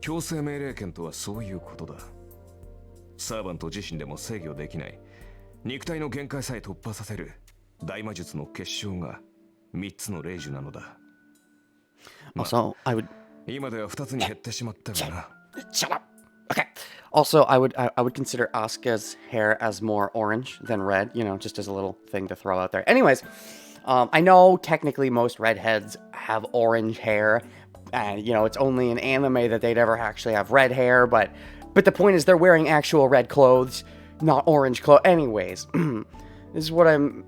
強制命令権とはそういうことだ。サーバント自身でも制御できない。肉体の限界さえ突破させる大魔術の結晶が3つの霊樹なのだ。Also, I would...今では2つに減ってしまったがな。Shut up! Okay. Also, I would consider Asuka's hair as more orange than red, you know, just as a little thing to throw out there. Anyways, I know technically most redheads have orange hair, and, you know, it's only in anime that they'd ever actually have red hair, but the point is they're wearing actual red clothes, not orange clothes. Anyways, this is what I'm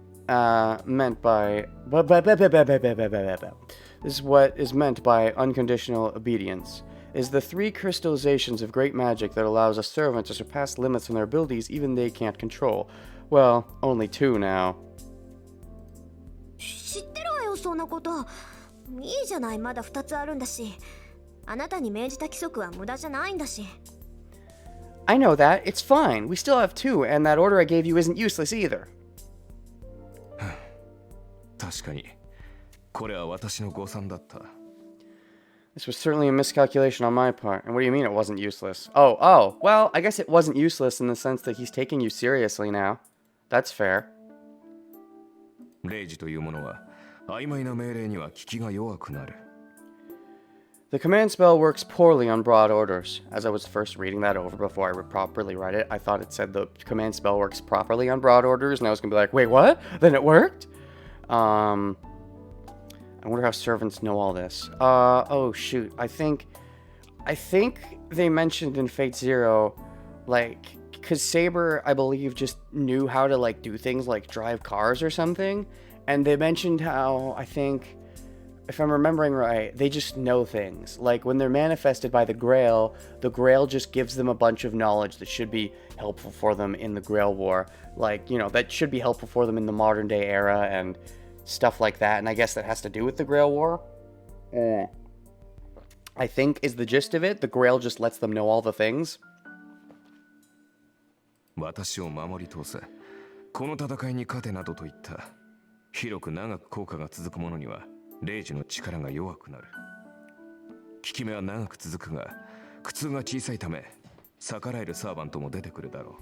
meant by... This is what is meant by unconditional obedience. Is the 3 crystallizations of great magic that allows a servant to surpass limits in their abilities even they can't control. Well, only 2 now. 知ってるわよ、そんなこと。いいじゃない、まだ2つあるんだし。あなたに命じた規則は無駄じゃないんだし。I know that. It's fine. We still have 2, and that order I gave you isn't useless either. 確かに、これは私の誤算だった。This was certainly a miscalculation on my part. And what do you mean it wasn't useless? Oh, well, I guess it wasn't useless in the sense that he's taking you seriously now. That's fair. 霊樹というものは曖昧な命令には効きが弱くなる。The command spell works poorly on broad orders. As I was first reading that over before I properly read it, I thought it said the command spell works properly on broad orders, and I was going to be like, wait, what? Then it worked? I wonder how servants know all this. Oh shoot, I think they mentioned in Fate Zero, like, because Saber, I believe, just knew how to, like, do things like drive cars or something, and they mentioned how, I think, if I'm remembering right, they just know things. Like, when they're manifested by the Grail just gives them a bunch of knowledge that should be helpful for them in the Grail War. Like, you know, that should be helpful for them in the modern day era, and stuff like that, and I guess that has to do with the Grail War. I think is the gist of it. The Grail just lets them know all the things. 私を守り通せ。この戦いに勝てなどと言った。広く長く効果が続くものには霊樹の力が弱くなる。効き目は長く続くが、苦痛が小さいため逆らえるサーバントも出てくるだろ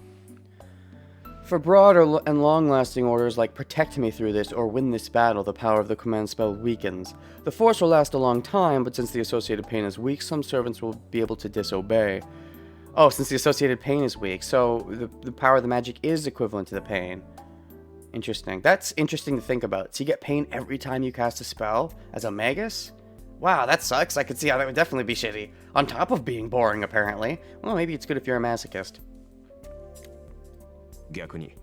う。For broad and long-lasting orders like protect me through this or win this battle, the power of the command spell weakens. The force will last a long time, but since the associated pain is weak, some servants will be able to disobey. Oh, since the associated pain is weak, so the power of the magic is equivalent to the pain. Interesting. That's interesting to think about. So you get pain every time you cast a spell as a magus? Wow, that sucks. I could see how that would definitely be shitty. On top of being boring, apparently. Well, maybe it's good if you're a masochist. 逆に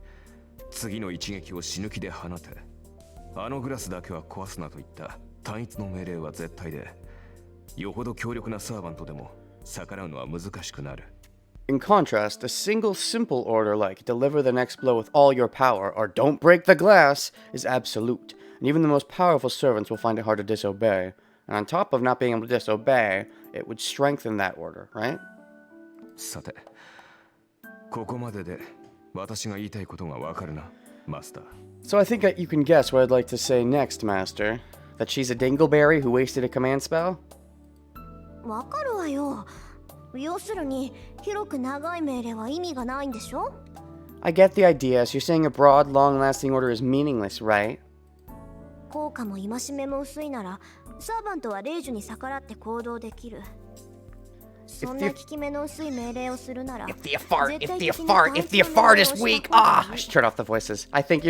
次の一撃を死ぬ気で放て。あのグラスだけは壊すなといった単一の命令は絶対で、よほど強力なサーバントでも逆らうのは難しくなる。In contrast, a single simple order like deliver the next blow with all your power or don't break the glass is absolute, and even the most powerful servants will find it hard to disobey. And on top of not being able to disobey, it would strengthen that order, right? さて、ここまでで私が言いたいことがわかるな、マスター。So I think that you can guess what I'd like to say next, Master. That she's a dingleberry who wasted a command spell? わかるわよ。要するに広く長い命令は意味がないんでしょ？ I get the idea. So you're saying a broad, long-lasting order is meaningless, right? 効果も戒めも薄いならサーバントは令樹に逆らって行動できる。そんな効き目の薄い命令をするなら If the fart is weak, I should turn off the voices. I think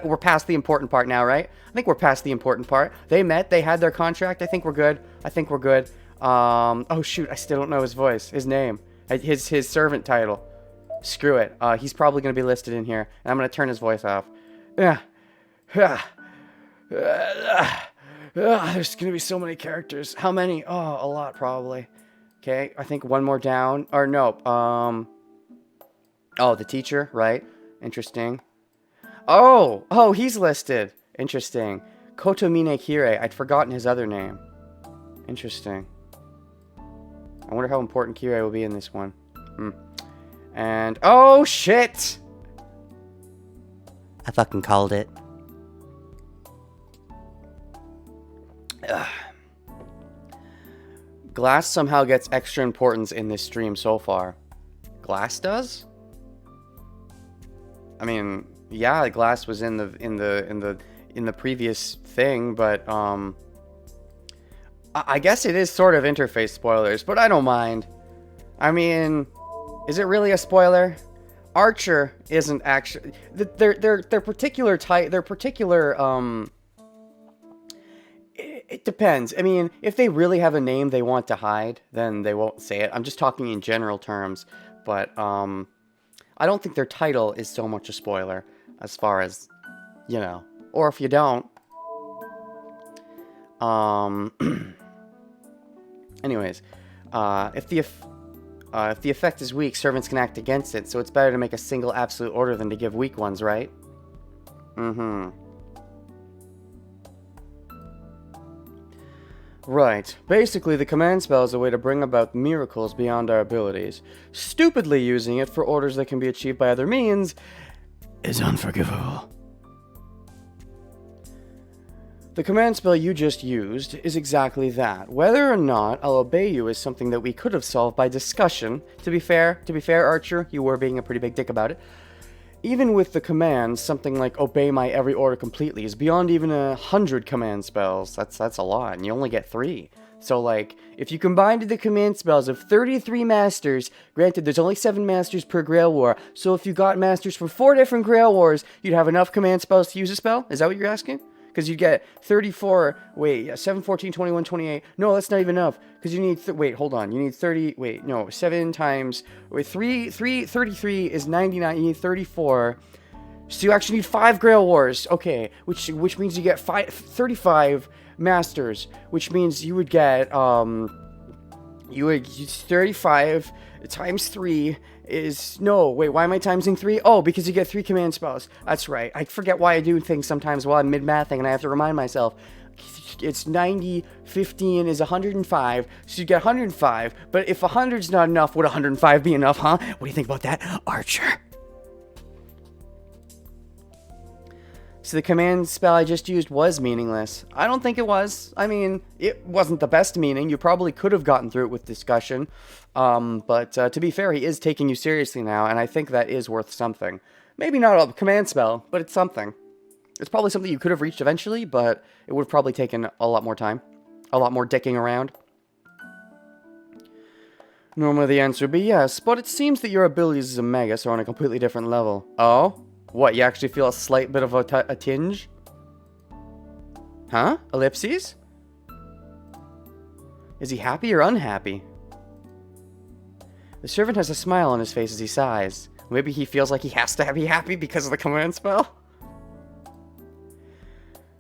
we're past the important part now, right? I think we're past the important part. They met, they had their contract. I think we're good. Oh shoot, I still don't know his name, his servant title. Screw it. He's probably going to be listed in here, and I'm going to turn his voice off. There's going to be so many characters. How many? Oh, a lot probably. Okay, I think one more down. Or no, oh, the teacher, right? Interesting. Oh, he's listed. Interesting. Kotomine Kire. I'd forgotten his other name. Interesting. I wonder how important Kire will be in this one. And, oh, shit! I fucking called it. Ugh. Glass somehow gets extra importance in this stream so far. Glass does? I mean, yeah, Glass was in the previous thing, but I guess it is sort of interface spoilers, but I don't mind. I mean, is it really a spoiler? Archer isn't actually their particular type. Their particular It depends. I mean, if they really have a name they want to hide, then they won't say it. I'm just talking in general terms, but I don't think their title is so much a spoiler as far as, you know. Or if you don't. Anyways, if the effect is weak, servants can act against it, so it's better to make a single absolute order than to give weak ones, right? Right. Basically, the command spell is a way to bring about miracles beyond our abilities. Stupidly using it for orders that can be achieved by other means is unforgivable. The command spell you just used is exactly that. Whether or not I'll obey you is something that we could have solved by discussion. To be fair, Archer, you were being a pretty big dick about it. Even with the commands, something like obey my every order completely is beyond even 100 command spells. That's a lot, and you only get 3. So, like, if you combined the command spells of 33 masters, granted there's only 7 masters per Grail War, so if you got masters for 4 different Grail Wars, you'd have enough command spells to use a spell? Is that what you're asking? Because you get 34, 7, 14, 21, 28. No, that's not even enough. Because you need, you need 30, 7 times, 33 is 99, you need 34. So you actually need 5 Grail Wars. Okay, which means you get 35 masters, which means you would get, 35 times 3 is, why am I timesing 3? Oh, because you get 3 command spells. That's right. I forget why I do things sometimes while I'm mid-mathing, and I have to remind myself. It's 90, 15 is 105, so you get 105, but if 100's not enough, would 105 be enough, huh? What do you think about that, Archer? So the command spell I just used was meaningless. I don't think it was. I mean, it wasn't the best meaning. You probably could have gotten through it with discussion. But to be fair, he is taking you seriously now, and I think that is worth something. Maybe not a command spell, but it's something. It's probably something you could have reached eventually, but it would have probably taken a lot more time. A lot more dicking around. Normally the answer would be yes, but it seems that your abilities as a Magus are on a completely different level. Oh? What, you actually feel a slight bit of a tinge? Huh? Ellipses? Is he happy or unhappy? The servant has a smile on his face as he sighs. Maybe he feels like he has to be happy because of the command spell?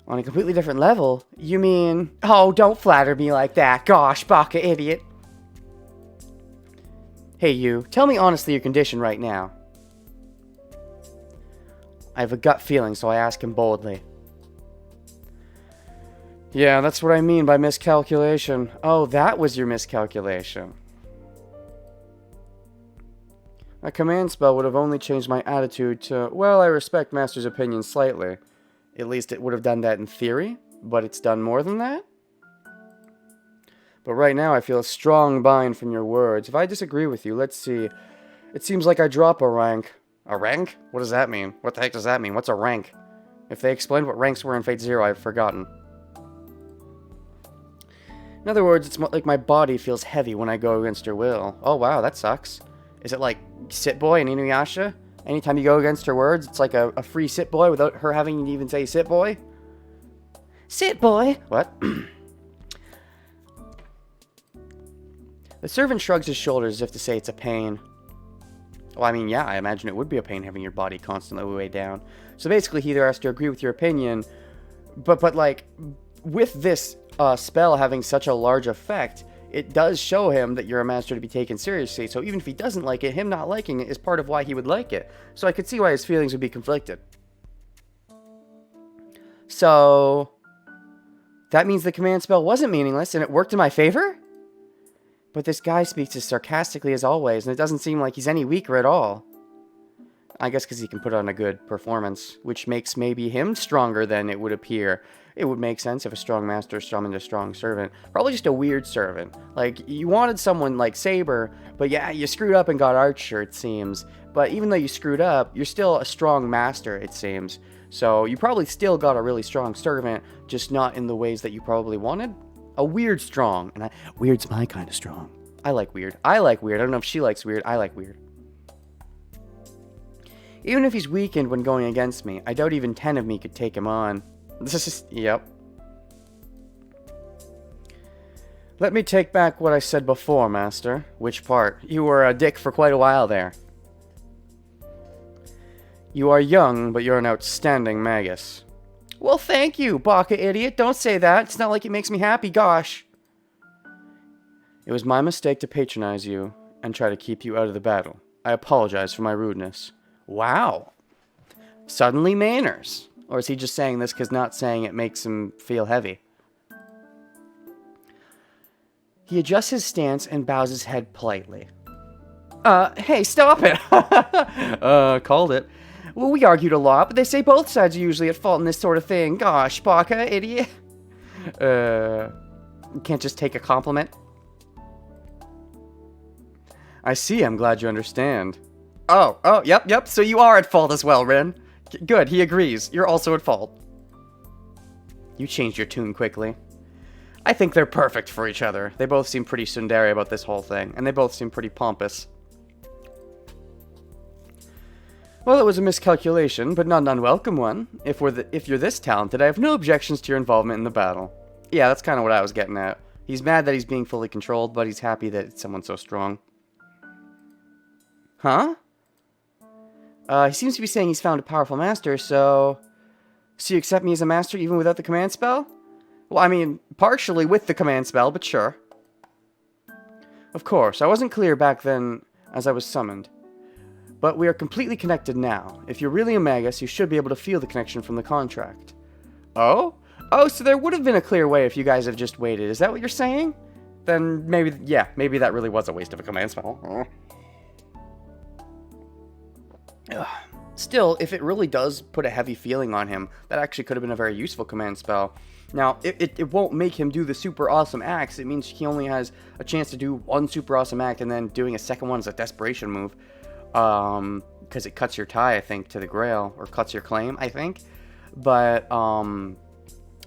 On a completely different level? You mean... Oh, don't flatter me like that. Gosh, baka idiot. Hey you, tell me honestly your condition right now. I have a gut feeling, so I ask him boldly. Yeah, that's what I mean by miscalculation. Oh, that was your miscalculation. A command spell would have only changed my attitude to, well, I respect Master's opinion slightly. At least it would have done that in theory, but it's done more than that? But right now I feel a strong bind from your words. If I disagree with you, let's see. It seems like I drop a rank. A rank? What does that mean? What the heck does that mean? What's a rank? If they explained what ranks were in Fate Zero, I've forgotten. In other words, it's like my body feels heavy when I go against her will. Oh wow, that sucks. Is it like Sit Boy and Inuyasha? Anytime you go against her words, it's like a free Sit Boy without her having to even say Sit Boy? Sit Boy! What? The servant shrugs his shoulders as if to say it's a pain. Well, I mean, yeah, I imagine it would be a pain having your body constantly weighed down. So basically, he either has to agree with your opinion, but like, with this spell having such a large effect, it does show him that you're a master to be taken seriously. So even if he doesn't like it, him not liking it is part of why he would like it. So I could see why his feelings would be conflicted. So that means the command spell wasn't meaningless and it worked in my favor? But this guy speaks as sarcastically as always, and it doesn't seem like he's any weaker at all. I guess because he can put on a good performance, which makes maybe him stronger than it would appear. It would make sense if a strong master summoned a strong servant. Probably just a weird servant. Like, you wanted someone like Saber, but yeah, you screwed up and got Archer, it seems. But even though you screwed up, you're still a strong master, it seems. So you probably still got a really strong servant, just not in the ways that you probably wanted. A weird strong, and weird's my kind of strong. I like weird. I like weird. I don't know if she likes weird. I like weird. Even if he's weakened when going against me, I doubt even 10 of me could take him on. This is, yep. Let me take back what I said before, Master. Which part? You were a dick for quite a while there. You are young, but you're an outstanding magus. Well, thank you, baka idiot. Don't say that. It's not like it makes me happy, gosh. It was my mistake to patronize you and try to keep you out of the battle. I apologize for my rudeness. Wow. Suddenly manners. Or is he just saying this because not saying it makes him feel heavy? He adjusts his stance and bows his head politely. Hey, stop it! Called it. Well, we argued a lot, but they say both sides are usually at fault in this sort of thing. Gosh, baka, idiot. You can't just take a compliment? I see, I'm glad you understand. Oh, yep, so you are at fault as well, Ren. Good, he agrees. You're also at fault. You changed your tune quickly. I think they're perfect for each other. They both seem pretty tsundere about this whole thing, and they both seem pretty pompous. Well, it was a miscalculation, but not an unwelcome one. If you're this talented, I have no objections to your involvement in the battle. Yeah, that's kind of what I was getting at. He's mad that he's being fully controlled, but he's happy that it's someone so strong. Huh? He seems to be saying he's found a powerful master, so... So you accept me as a master even without the command spell? Well, I mean, partially with the command spell, but sure. Of course, I wasn't clear back then as I was summoned. But we are completely connected now. If you're really a magus, you should be able to feel the connection from the contract. Oh? Oh, so there would have been a clear way if you guys have just waited. Is that what you're saying? Then maybe, yeah, maybe that really was a waste of a command spell. Still, if it really does put a heavy feeling on him, that actually could have been a very useful command spell. Now, it won't make him do the super awesome acts. It means he only has a chance to do one super awesome act and then doing a second one as a desperation move. because it cuts your tie, I think, to the Grail, or cuts your claim, I think. But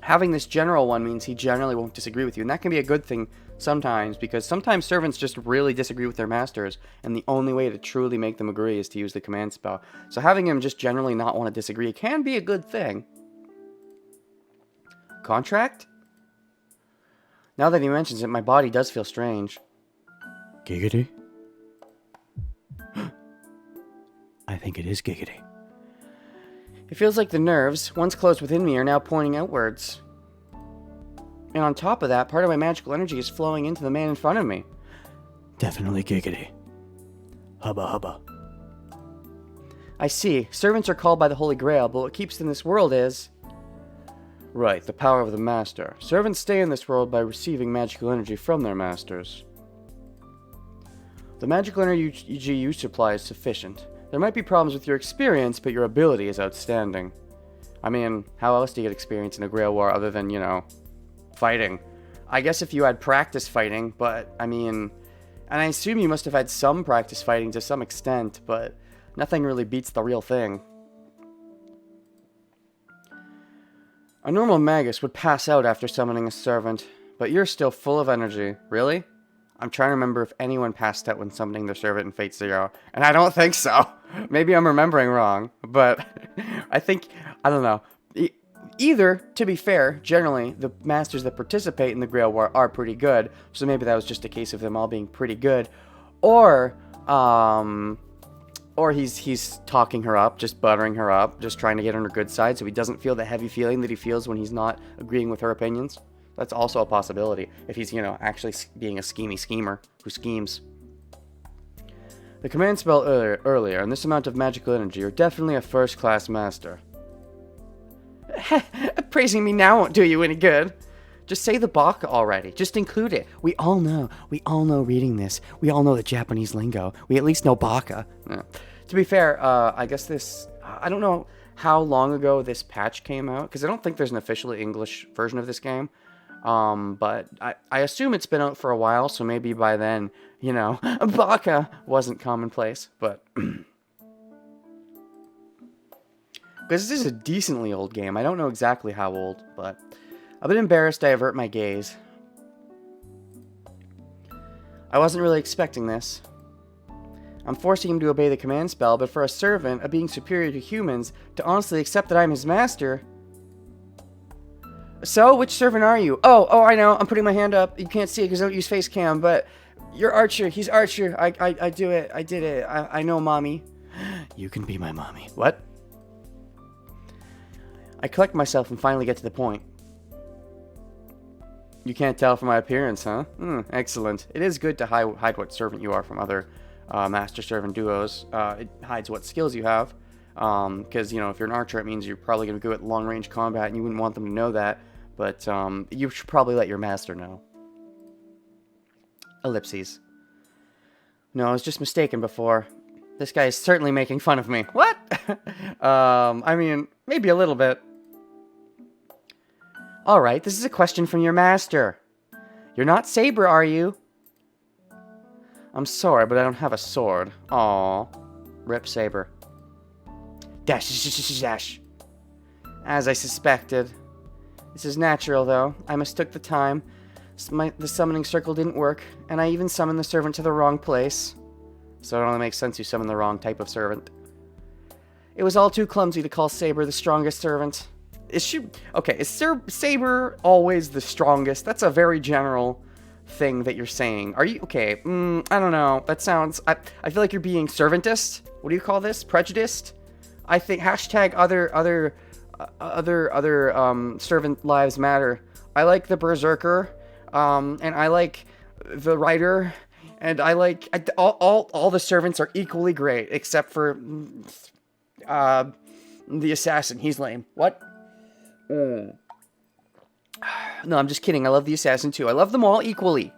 having this general one means he generally won't disagree with you, and that can be a good thing sometimes, because sometimes servants just really disagree with their masters, and the only way to truly make them agree is to use the command spell. So having him just generally not want to disagree can be a good thing. Contract? Now that he mentions it, my body does feel strange. Giggity? I think it is giggity. It feels like the nerves, once closed within me, are now pointing outwards. And on top of that, part of my magical energy is flowing into the man in front of me. Definitely giggity. Hubba hubba. I see. Servants are called by the Holy Grail, but what keeps them in this world is... Right, the power of the master. Servants stay in this world by receiving magical energy from their masters. The magical energy you supply is sufficient. There might be problems with your experience, but your ability is outstanding. I mean, how else do you get experience in a Grail War other than, you know, fighting? I guess if you had practice fighting, but, I mean... And I assume you must have had some practice fighting to some extent, but nothing really beats the real thing. A normal magus would pass out after summoning a servant, but you're still full of energy. Really? I'm trying to remember if anyone passed out when summoning their servant in Fate Zero, and I don't think so. Maybe I'm remembering wrong, but I think, I don't know. Either, to be fair, generally, the masters that participate in the Grail War are pretty good, so maybe that was just a case of them all being pretty good, or he's talking her up, just buttering her up, just trying to get on her good side so he doesn't feel the heavy feeling that he feels when he's not agreeing with her opinions. That's also a possibility, if he's, you know, actually being a schemy schemer who schemes. The command spell earlier, and this amount of magical energy, you're definitely a first-class master. Praising me now won't do you any good. Just say the baka already. Just include it. We all know reading this. We all know the Japanese lingo. We at least know baka. To be fair, I guess this... I don't know how long ago this patch came out, because I don't think there's an officially English version of this game. But I assume it's been out for a while, so maybe by then, you know, baka wasn't commonplace, but... Because this is a decently old game. I don't know exactly how old, but... A bit embarrassed, I avert my gaze. I wasn't really expecting this. I'm forcing him to obey the command spell, but for a servant, a being superior to humans, to honestly accept that I'm his master... So, which servant are you? Oh, I know. I'm putting my hand up. You can't see it because I don't use face cam, but you're Archer. He's Archer. I do it. I did it. I know, mommy. You can be my mommy. What? I collect myself and finally get to the point. You can't tell from my appearance, huh? Excellent. It is good to hide what servant you are from other master-servant duos. It hides what skills you have. Because, you know, if you're an archer, it means you're probably going to go at long-range combat, and you wouldn't want them to know that. But, you should probably let your master know. Ellipses. No, I was just mistaken before. This guy is certainly making fun of me. What? I mean, maybe a little bit. Alright, this is a question from your master. You're not Saber, are you? I'm sorry, but I don't have a sword. Aww. Rip Saber. Dash. As I suspected. This is natural, though. I mistook the time. The summoning circle didn't work, and I even summoned the servant to the wrong place. So it only makes sense you summon the wrong type of servant. It was all too clumsy to call Saber the strongest servant. Is she... Okay, is Saber always the strongest? That's a very general thing that you're saying. Are you... Okay, I don't know. That sounds... I feel like you're being servantist. What do you call this? Prejudiced? I think hashtag other servant lives matter. I like the berserker, and I like the writer, and I like all the servants are equally great except for the assassin. He's lame. What? No, I'm just kidding. I love the assassin too. I love them all equally.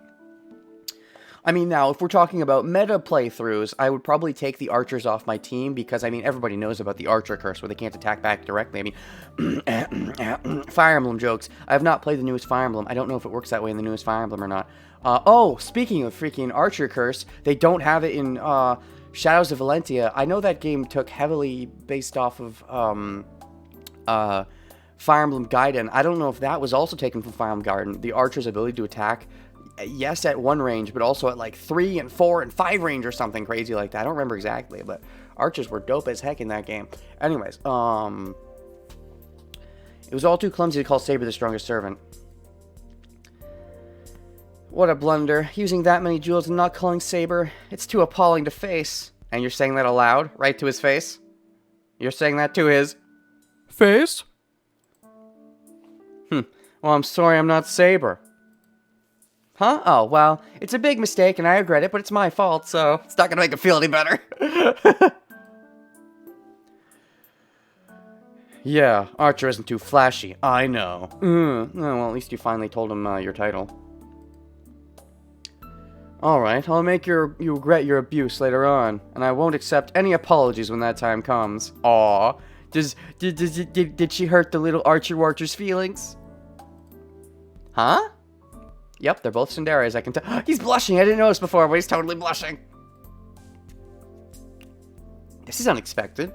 I mean, now, if we're talking about meta playthroughs, I would probably take the archers off my team because, I mean, everybody knows about the archer curse where they can't attack back directly. I mean, Fire Emblem jokes. I have not played the newest Fire Emblem. I don't know if it works that way in the newest Fire Emblem or not. Oh, speaking of freaking archer curse, they don't have it in Shadows of Valentia, I know that game took heavily based off of Fire Emblem Gaiden. I don't know if that was also taken from Fire Emblem Gaiden. The archer's ability to attack, yes, at 1 range, but also at like 3 and 4 and 5 range or something crazy like that. I don't remember exactly, but archers were dope as heck in that game. Anyways, it was all too clumsy to call Saber the strongest servant. What a blunder. Using that many jewels and not calling Saber. It's too appalling to face. And you're saying that aloud? Right to his face? You're saying that to his face? Well, I'm sorry I'm not Saber. Huh? Oh, well, it's a big mistake and I regret it, but it's my fault, so it's not gonna make it feel any better. Yeah, Archer isn't too flashy. I know. Well, at least you finally told him your title. Alright, I'll make you regret your abuse later on, and I won't accept any apologies when that time comes. Aww. Did she hurt the little Archer's feelings? Huh? Yep, they're both Tsunderes, I can tell. He's blushing, I didn't notice before, but he's totally blushing. This is unexpected.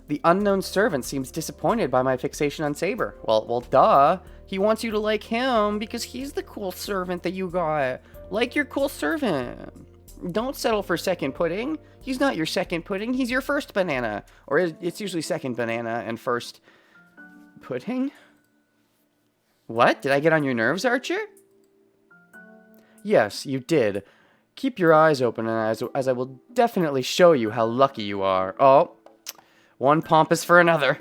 The unknown servant seems disappointed by my fixation on Saber. Well, duh. He wants you to like him because he's the cool servant that you got. Like your cool servant. Don't settle for second pudding. He's not your second pudding. He's your first banana. Or it's usually second banana and first pudding? What? Did I get on your nerves, Archer? Yes, you did. Keep your eyes open as I will definitely show you how lucky you are. Oh. One pompous for another.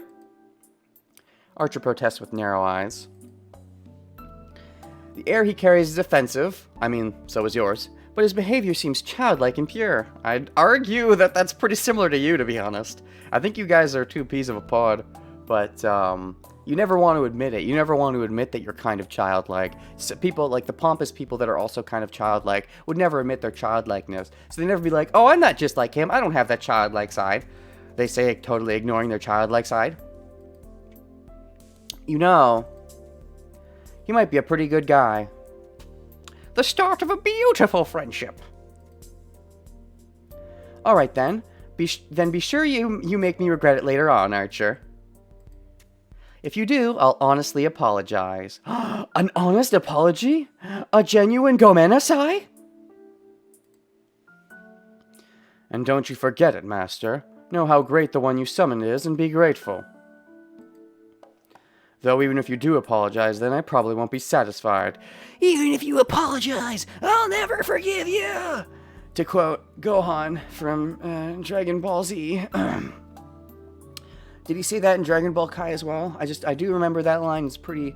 Archer protests with narrow eyes. The air he carries is offensive. I mean, so is yours. But his behavior seems childlike and pure. I'd argue that that's pretty similar to you, to be honest. I think you guys are two peas of a pod. But, you never want to admit it. You never want to admit that you're kind of childlike. So people, like the pompous people that are also kind of childlike, would never admit their childlikeness. So they never be like, oh, I'm not just like him. I don't have that childlike side. They say, totally ignoring their childlike side. You know, he might be a pretty good guy. The start of a beautiful friendship. Alright then. Be sure you make me regret it later on, Archer. If you do, I'll honestly apologize. An honest apology? A genuine gomenasai? And don't you forget it, Master. Know how great the one you summoned is and be grateful. Though even if you do apologize, then I probably won't be satisfied. Even if you apologize, I'll never forgive you! To quote Gohan from Dragon Ball Z. Did he say that in Dragon Ball Kai as well? I do remember that line is pretty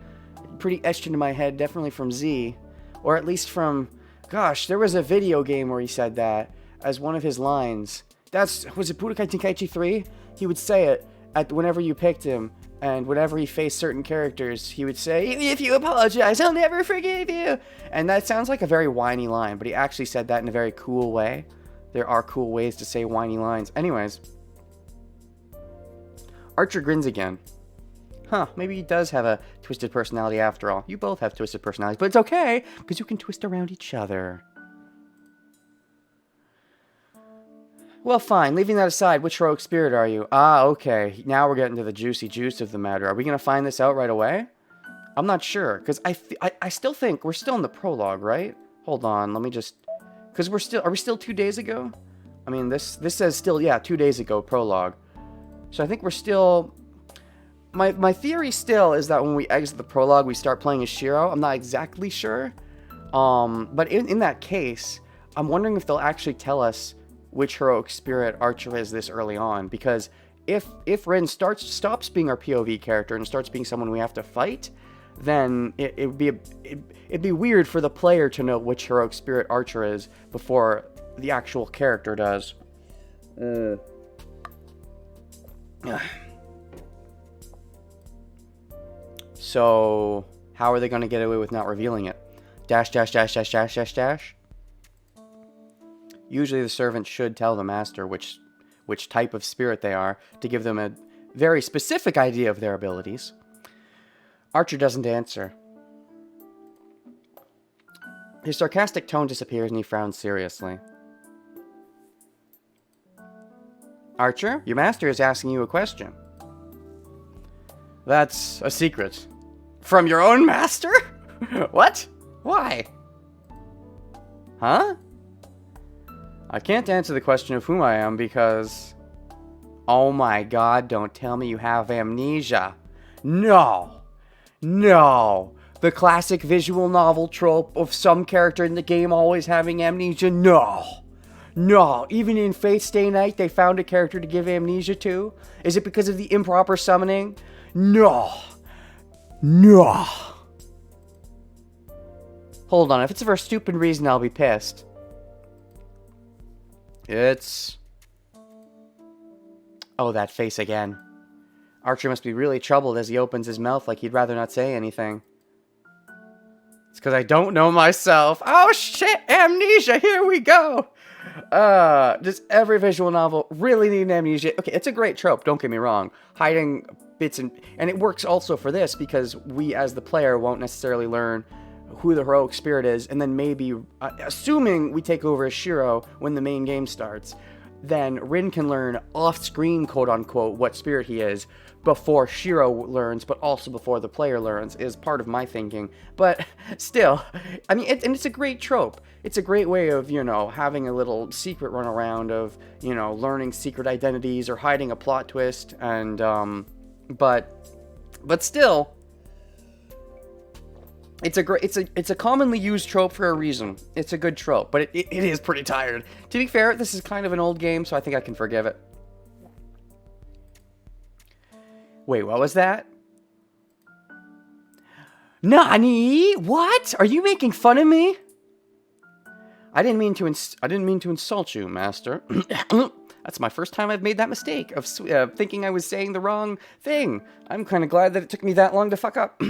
etched into my head, definitely from Z. Or at least from, gosh, there was a video game where he said that as one of his lines. Was it Budokai Tenkaichi 3? He would say it whenever you picked him, and whenever he faced certain characters, he would say, if you apologize, I'll never forgive you! And that sounds like a very whiny line, but he actually said that in a very cool way. There are cool ways to say whiny lines. Anyways. Archer grins again. Huh, maybe he does have a twisted personality after all. You both have twisted personalities, but it's okay, because you can twist around each other. Well, fine. Leaving that aside, which heroic spirit are you? Ah, okay. Now we're getting to the juicy juice of the matter. Are we going to find this out right away? I'm not sure, because I still think we're still in the prologue, right? Hold on, let me just... Because are we still 2 days ago? I mean, this says still, yeah, 2 days ago, prologue. So I think we're still... My theory still is that when we exit the prologue, we start playing as Shiro. I'm not exactly sure. But in that case, I'm wondering if they'll actually tell us which heroic spirit Archer is this early on, because if Rin stops being our POV character and starts being someone we have to fight, then it'd be weird for the player to know which heroic spirit Archer is before the actual character does. So how are they going to get away with not revealing it? Dash dash dash dash dash dash dash. Usually the servant should tell the master which type of spirit they are to give them a very specific idea of their abilities. Archer doesn't answer. His sarcastic tone disappears and he frowns seriously. Archer, your master is asking you a question. That's a secret. From your own master? What? Why? Huh? I can't answer the question of who I am because... Oh my god, don't tell me you have amnesia. No. No. The classic visual novel trope of some character in the game always having amnesia? No. No. Even in Fate Stay Night, they found a character to give amnesia to? Is it because of the improper summoning? No. No. Hold on, if it's for a stupid reason, I'll be pissed. It's... Oh, that face again. Archer must be really troubled as he opens his mouth like he'd rather not say anything. It's because I don't know myself. Oh shit, amnesia, here we go! Does every visual novel really need amnesia? Okay, it's a great trope, don't get me wrong. Hiding bits and it works also for this because we as the player won't necessarily learn who the heroic spirit is, and then maybe, assuming we take over as Shiro when the main game starts, then Rin can learn off-screen, quote-unquote, what spirit he is before Shiro learns, but also before the player learns, is part of my thinking. But still, I mean, it's a great trope. It's a great way of, you know, having a little secret run around of, you know, learning secret identities or hiding a plot twist, and, but still... It's a commonly used trope for a reason. It's a good trope, but it is pretty tired. To be fair, this is kind of an old game, so I think I can forgive it. Wait, what was that? Nani? What? Are you making fun of me? I didn't mean to insult you, master. That's my first time I've made that mistake of thinking I was saying the wrong thing. I'm kind of glad that it took me that long to fuck up.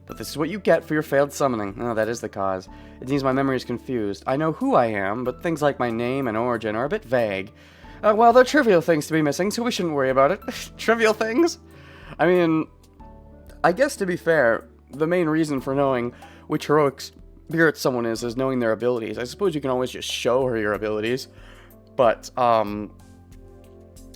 But this is what you get for your failed summoning. Oh, that is the cause. It seems my memory is confused. I know who I am, but things like my name and origin are a bit vague. Well, they're trivial things to be missing, so we shouldn't worry about it. Trivial things? I mean, I guess to be fair, the main reason for knowing which heroic spirit someone is knowing their abilities. I suppose you can always just show her your abilities. But,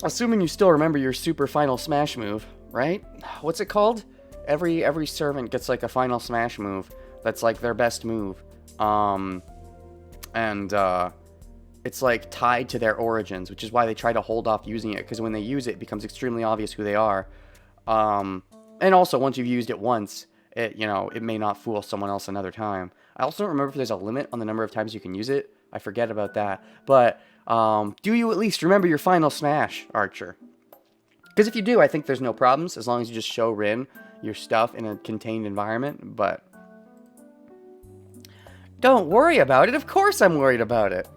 assuming you still remember your super final smash move, right? What's it called? Every servant gets like a final smash move that's like their best move. It's like tied to their origins, which is why they try to hold off using it, because when they use it, it becomes extremely obvious who they are. And also, once you've used it once, it may not fool someone else another time. I also don't remember if there's a limit on the number of times you can use it. I forget about that. But do you at least remember your final smash, Archer? Because if you do, I think there's no problems, as long as you just show Rin your stuff in a contained environment, but... Don't worry about it, of course I'm worried about it!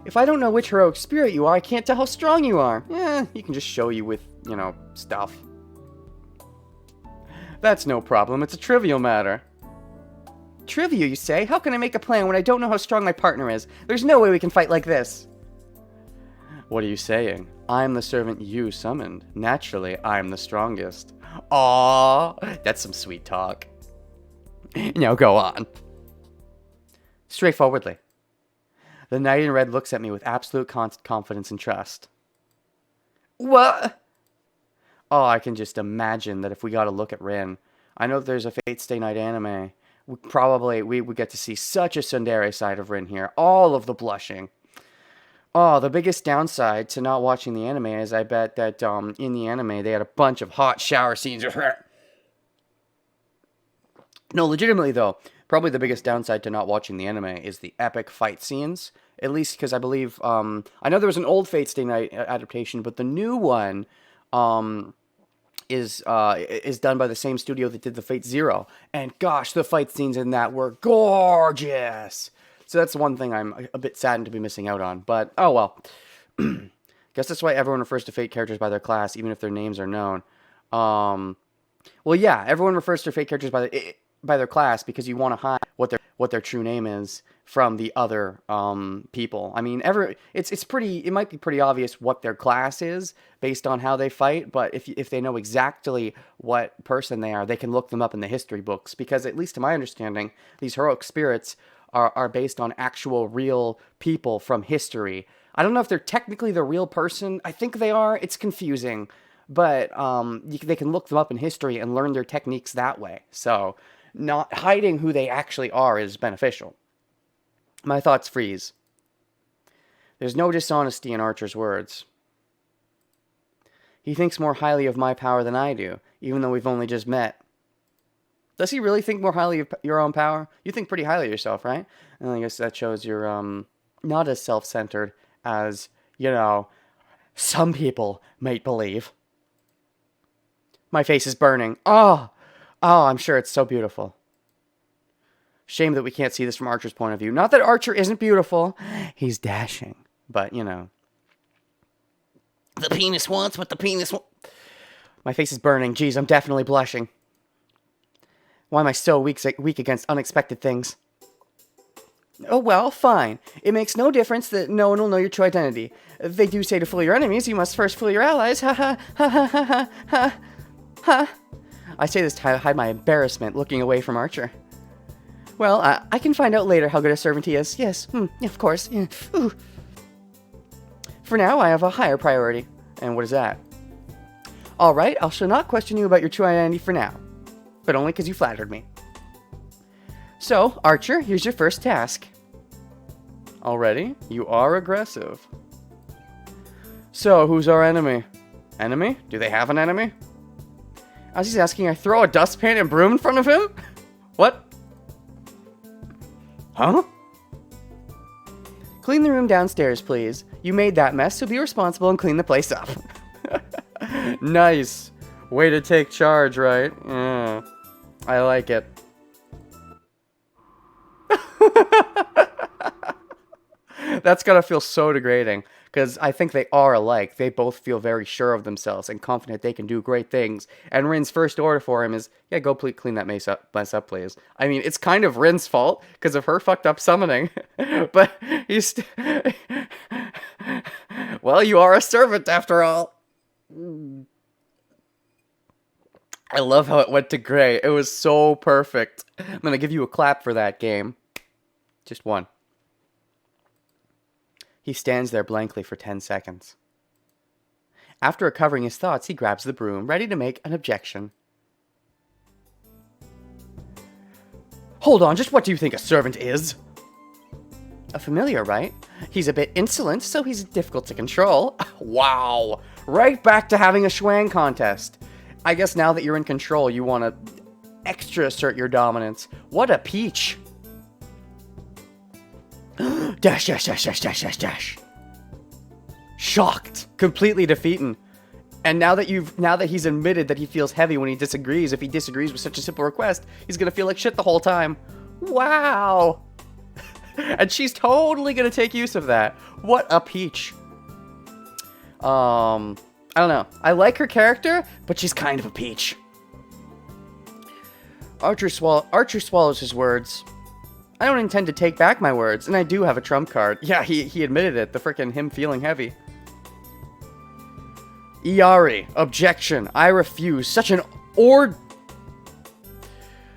If I don't know which heroic spirit you are, I can't tell how strong you are. You can just show you with, stuff. That's no problem, it's a trivial matter. Trivial, you say? How can I make a plan when I don't know how strong my partner is? There's no way we can fight like this! What are you saying? I'm the servant you summoned. Naturally, I'm the strongest. Aww, that's some sweet talk. Now go on. Straightforwardly. The knight in red looks at me with absolute confidence and trust. What? Oh, I can just imagine that if we got a look at Rin. I know that there's a Fate Stay Night anime. We would get to see such a tsundere side of Rin here. All of the blushing. Oh, the biggest downside to not watching the anime is I bet that in the anime they had a bunch of hot shower scenes with her. No, legitimately though, probably the biggest downside to not watching the anime is the epic fight scenes. At least because I believe, I know there was an old Fate Stay Night adaptation, but the new one is done by the same studio that did the Fate Zero. And gosh, the fight scenes in that were gorgeous! So that's one thing I'm a bit saddened to be missing out on. But, oh well. Guess that's why everyone refers to Fate characters by their class, even if their names are known. Well, yeah, everyone refers to Fate characters by their class because you want to hide what their true name is from the other people. I mean, it might be pretty obvious what their class is based on how they fight, but if they know exactly what person they are, they can look them up in the history books because, at least to my understanding, these heroic spirits are based on actual real people from history. I don't know if they're technically the real person. I think they are. It's confusing. But they can look them up in history and learn their techniques that way. So not hiding who they actually are is beneficial. My thoughts freeze. There's no dishonesty in Archer's words. He thinks more highly of my power than I do, even though we've only just met. Does he really think more highly of your own power? You think pretty highly of yourself, right? And I guess that shows you're not as self-centered as, some people might believe. My face is burning. Oh, I'm sure it's so beautiful. Shame that we can't see this from Archer's point of view. Not that Archer isn't beautiful. He's dashing. But, The penis wants what the penis wants. My face is burning. Geez, I'm definitely blushing. Why am I so weak against unexpected things? Oh, well, fine. It makes no difference that no one will know your true identity. They do say to fool your enemies, you must first fool your allies. Ha ha ha ha ha ha ha. I say this to hide my embarrassment, looking away from Archer. Well, I can find out later how good a servant he is. Yes, of course. Yeah. Ooh. For now, I have a higher priority. And what is that? Alright, I shall not question you about your true identity for now. But only because you flattered me. So, Archer, here's your first task. Already? You are aggressive. So, who's our enemy? Enemy? Do they have an enemy? As he's asking, I throw a dustpan and broom in front of him? What? Huh? Clean the room downstairs, please. You made that mess, so be responsible and clean the place up. Nice. Way to take charge, right? I like it. That's gotta feel so degrading, because I think they are alike. They both feel very sure of themselves and confident they can do great things. And Rin's first order for him is, yeah, go clean that mess up, please. I mean, it's kind of Rin's fault, because of her fucked up summoning. But he's... Well, you are a servant, after all. I love how it went to Gray. It was so perfect. I'm gonna give you a clap for that game. Just one. He stands there blankly for 10 seconds. After recovering his thoughts, he grabs the broom, ready to make an objection. Hold on, just what do you think a servant is? A familiar, right? He's a bit insolent, so he's difficult to control. Wow! Right back to having a schwang contest. I guess now that you're in control, you want to extra assert your dominance. What a peach! Dash, dash, dash, dash, dash, dash, dash. Shocked, completely defeating. And now that he's admitted that he feels heavy when he disagrees, if he disagrees with such a simple request, he's gonna feel like shit the whole time. Wow! And she's totally gonna take use of that. What a peach. I don't know. I like her character, but she's kind of a peach. Archer swallows his words. I don't intend to take back my words, and I do have a trump card. Yeah, he admitted it. The frickin' him feeling heavy. Iari, objection. I refuse. Such an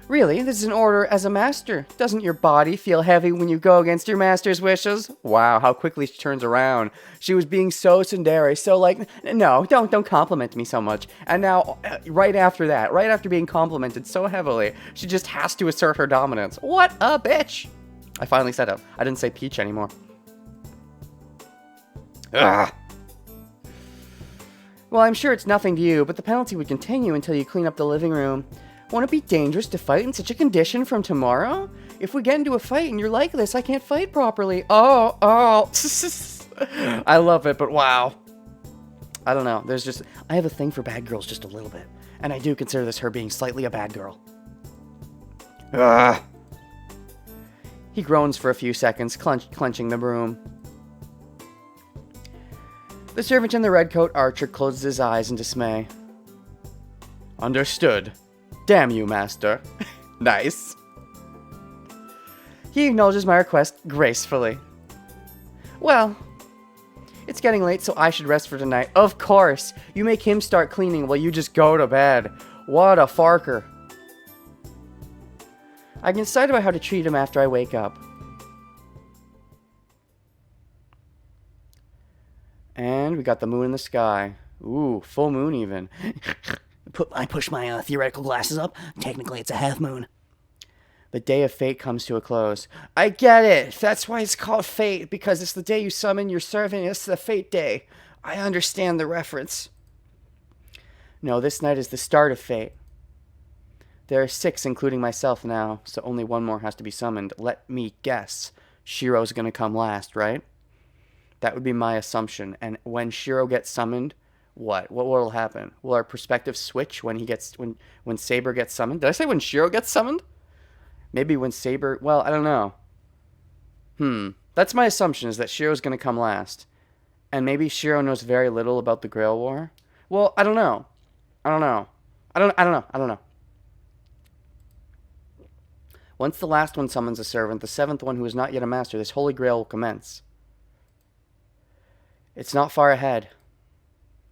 Really, this is an order as a master. Doesn't your body feel heavy when you go against your master's wishes? Wow, how quickly she turns around. She was being so tsundere, so like, no, don't compliment me so much. And now, right after that, right after being complimented so heavily, she just has to assert her dominance. What a bitch! I finally said it. I didn't say peach anymore. Ugh. Well, I'm sure it's nothing to you, but the penalty would continue until you clean up the living room. Won't it be dangerous to fight in such a condition from tomorrow? If we get into a fight and you're like this, I can't fight properly. Oh. I love it, but wow. I don't know. I have a thing for bad girls just a little bit. And I do consider this her being slightly a bad girl. Ugh. He groans for a few seconds, clenching the broom. The servant in the red coat Archer closes his eyes in dismay. Understood. Damn you, master. Nice. He acknowledges my request gracefully. Well, it's getting late, so I should rest for tonight. Of course. You make him start cleaning while you just go to bed. What a farker. I can decide about how to treat him after I wake up. And we got the moon in the sky. Ooh, full moon even. I push my theoretical glasses up. Technically, it's a half moon. The day of fate comes to a close. I get it. That's why it's called fate, because it's the day you summon your servant. It's the fate day. I understand the reference. No, this night is the start of fate. There are 6, including myself now, so only one more has to be summoned. Let me guess. Shiro's gonna come last, right? That would be my assumption. And when Shiro gets summoned, what will happen? Will our perspective switch when when Saber gets summoned? Did I say when Shiro gets summoned? Maybe when Saber... Well, I don't know. That's my assumption, is that Shiro's going to come last. And maybe Shiro knows very little about the Grail War. Well, I don't know. I don't know. Once the last one summons a servant, the 7th one who is not yet a master, this Holy Grail will commence. It's not far ahead.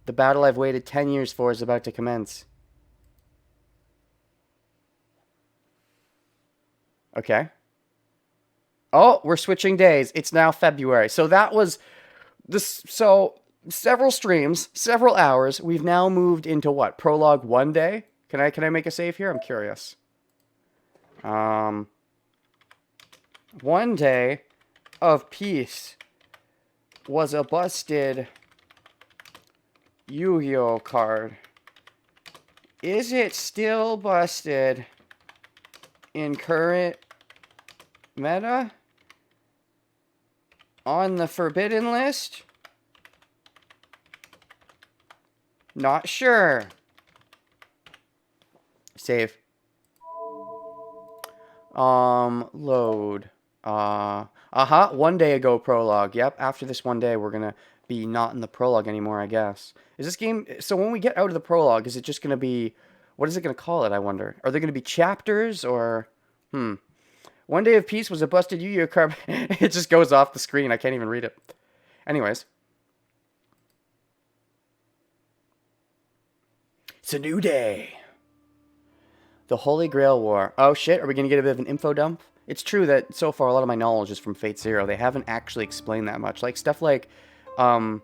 The battle I've waited 10 years for is about to commence. Okay. Oh, we're switching days. It's now February. So that was this. So several streams, several hours. We've now moved into what? Prologue 1 day? Can I make a save here? I'm curious. 1 day of peace was a busted Yu-Gi-Oh card. Is it still busted in current meta? On the forbidden list? Not sure. Save. Load. 1 day ago prologue. Yep, after this 1 day, we're gonna be not in the prologue anymore, I guess. Is this game... So when we get out of the prologue, is it just gonna be... What is it gonna call it, I wonder? Are there gonna be chapters, or... 1 day of peace was a busted Yu-Gi-Oh card. It just goes off the screen. I can't even read it. Anyways. It's a new day. The Holy Grail War. Oh shit, are we gonna get a bit of an info dump? It's true that so far a lot of my knowledge is from Fate Zero. They haven't actually explained that much. Like stuff like a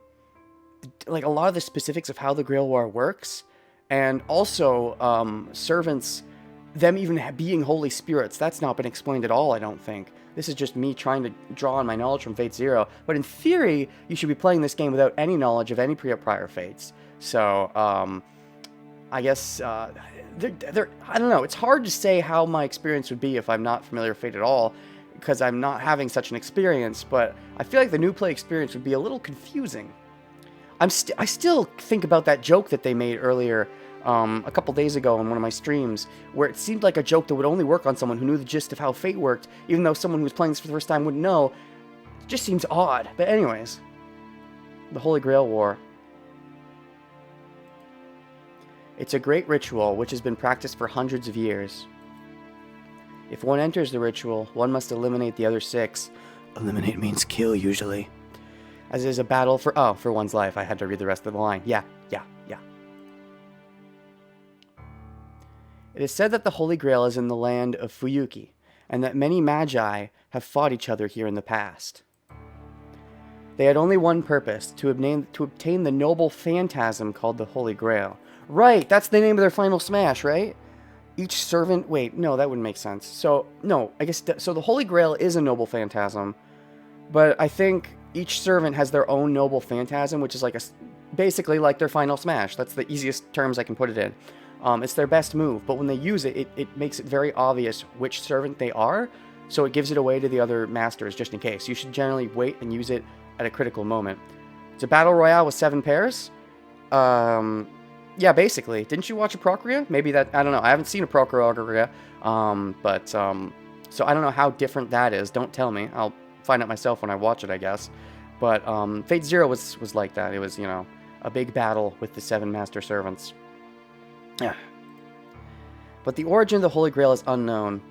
lot of the specifics of how the Grail War works, and also servants, them even being holy spirits. That's not been explained at all, I don't think. This is just me trying to draw on my knowledge from Fate Zero. But in theory, you should be playing this game without any knowledge of any prior fates. So, I guess, I don't know. It's hard to say how my experience would be if I'm not familiar with Fate at all, because I'm not having such an experience, but I feel like the new play experience would be a little confusing. I still think about that joke that they made earlier, a couple days ago on one of my streams, where it seemed like a joke that would only work on someone who knew the gist of how Fate worked, even though someone who was playing this for the first time wouldn't know. It just seems odd. But anyways, the Holy Grail War. It's a great ritual which has been practiced for hundreds of years. If one enters the ritual, one must eliminate the other 6. Eliminate means kill, usually. As is a battle for one's life. I had to read the rest of the line. Yeah. It is said that the Holy Grail is in the land of Fuyuki, and that many magi have fought each other here in the past. They had only one purpose, to obtain the noble phantasm called the Holy Grail. Right, that's the name of their final smash, right? Each servant... Wait, no, that wouldn't make sense. So, no, I guess... So the Holy Grail is a noble phantasm, but I think each servant has their own noble phantasm, which is like basically like their final smash. That's the easiest terms I can put it in. It's their best move, but when they use it, it makes it very obvious which servant they are, so it gives it away to the other masters just in case. You should generally wait and use it at a critical moment. It's a battle royale with 7 pairs. Yeah, basically. Didn't you watch a Procria? Maybe that... I don't know. I haven't seen a Procria. So I don't know how different that is. Don't tell me. I'll find out myself when I watch it, I guess. But Fate Zero was like that. It was, you know, a big battle with the 7 master servants. Yeah. But the origin of the Holy Grail is unknown.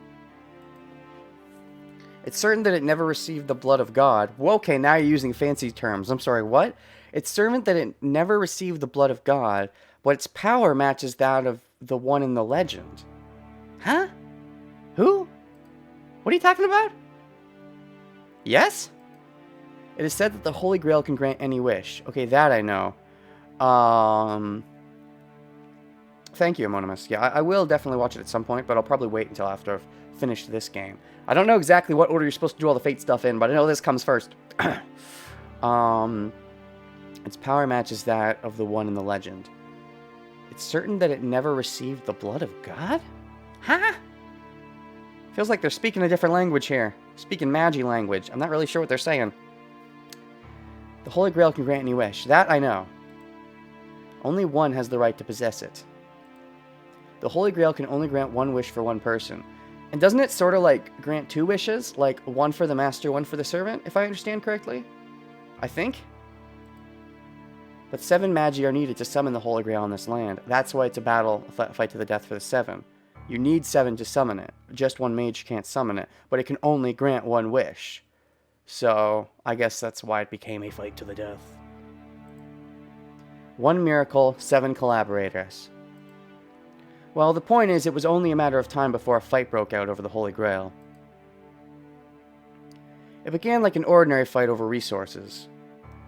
It's certain that it never received the blood of God. Well, okay, now you're using fancy terms. I'm sorry, what? It's certain that it never received the blood of God, but its power matches that of the one in the legend. Huh? Who? What are you talking about? Yes? It is said that the Holy Grail can grant any wish. Okay, that I know. Thank you, Amonimus. Yeah, I will definitely watch it at some point, but I'll probably wait until after I've finished this game. I don't know exactly what order you're supposed to do all the Fate stuff in, but I know this comes first. Its power matches that of the one in the legend. It's certain that it never received the blood of God? Huh? Feels like they're speaking a different language here. Speaking Magi language. I'm not really sure what they're saying. The Holy Grail can grant any wish. That I know. Only one has the right to possess it. The Holy Grail can only grant one wish for one person. And doesn't it sort of like grant two wishes? Like one for the master, one for the servant, if I understand correctly? I think? But 7 Magi are needed to summon the Holy Grail on this land. That's why it's a battle, a fight to the death for the 7. You need 7 to summon it. Just one mage can't summon it, but it can only grant one wish. So, I guess that's why it became a fight to the death. 1 miracle, 7 collaborators. Well, the point is, it was only a matter of time before a fight broke out over the Holy Grail. It began like an ordinary fight over resources.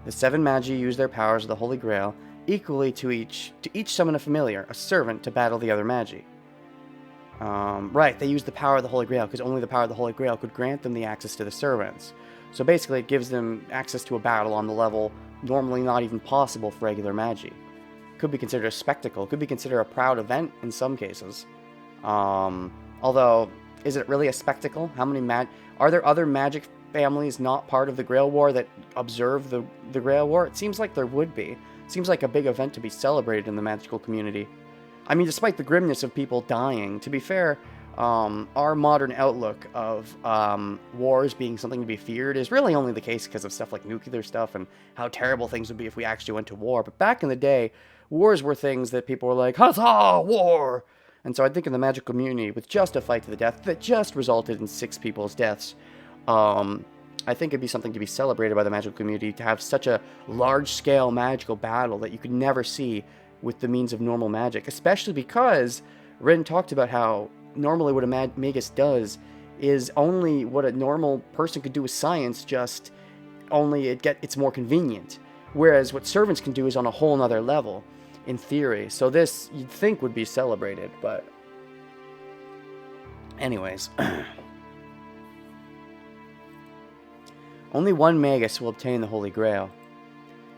The 7 Magi used their powers of the Holy Grail equally to each summon a familiar, a servant, to battle the other Magi. Right, they used the power of the Holy Grail, because only the power of the Holy Grail could grant them the access to the servants. So basically, it gives them access to a battle on the level normally not even possible for regular Magi. Could be considered a spectacle, could be considered a proud event in some cases. Although, is it really a spectacle? How many are there other magic families not part of the Grail War that observe the Grail War? It seems like there would be. It seems like a big event to be celebrated in the magical community. I mean, despite the grimness of people dying, to be fair, our modern outlook of wars being something to be feared is really only the case because of stuff like nuclear stuff and how terrible things would be if we actually went to war. But back in the day, wars were things that people were like, huzzah, war! And so I think in the magic community, with just a fight to the death that just resulted in 6 people's deaths, I think it'd be something to be celebrated by the magical community to have such a large-scale magical battle that you could never see with the means of normal magic, especially because Rin talked about how normally what a magus does is only what a normal person could do with science, just only it's more convenient. Whereas what servants can do is on a whole nother level, in theory. So this, you'd think, would be celebrated, but anyways. Only one magus will obtain the Holy Grail.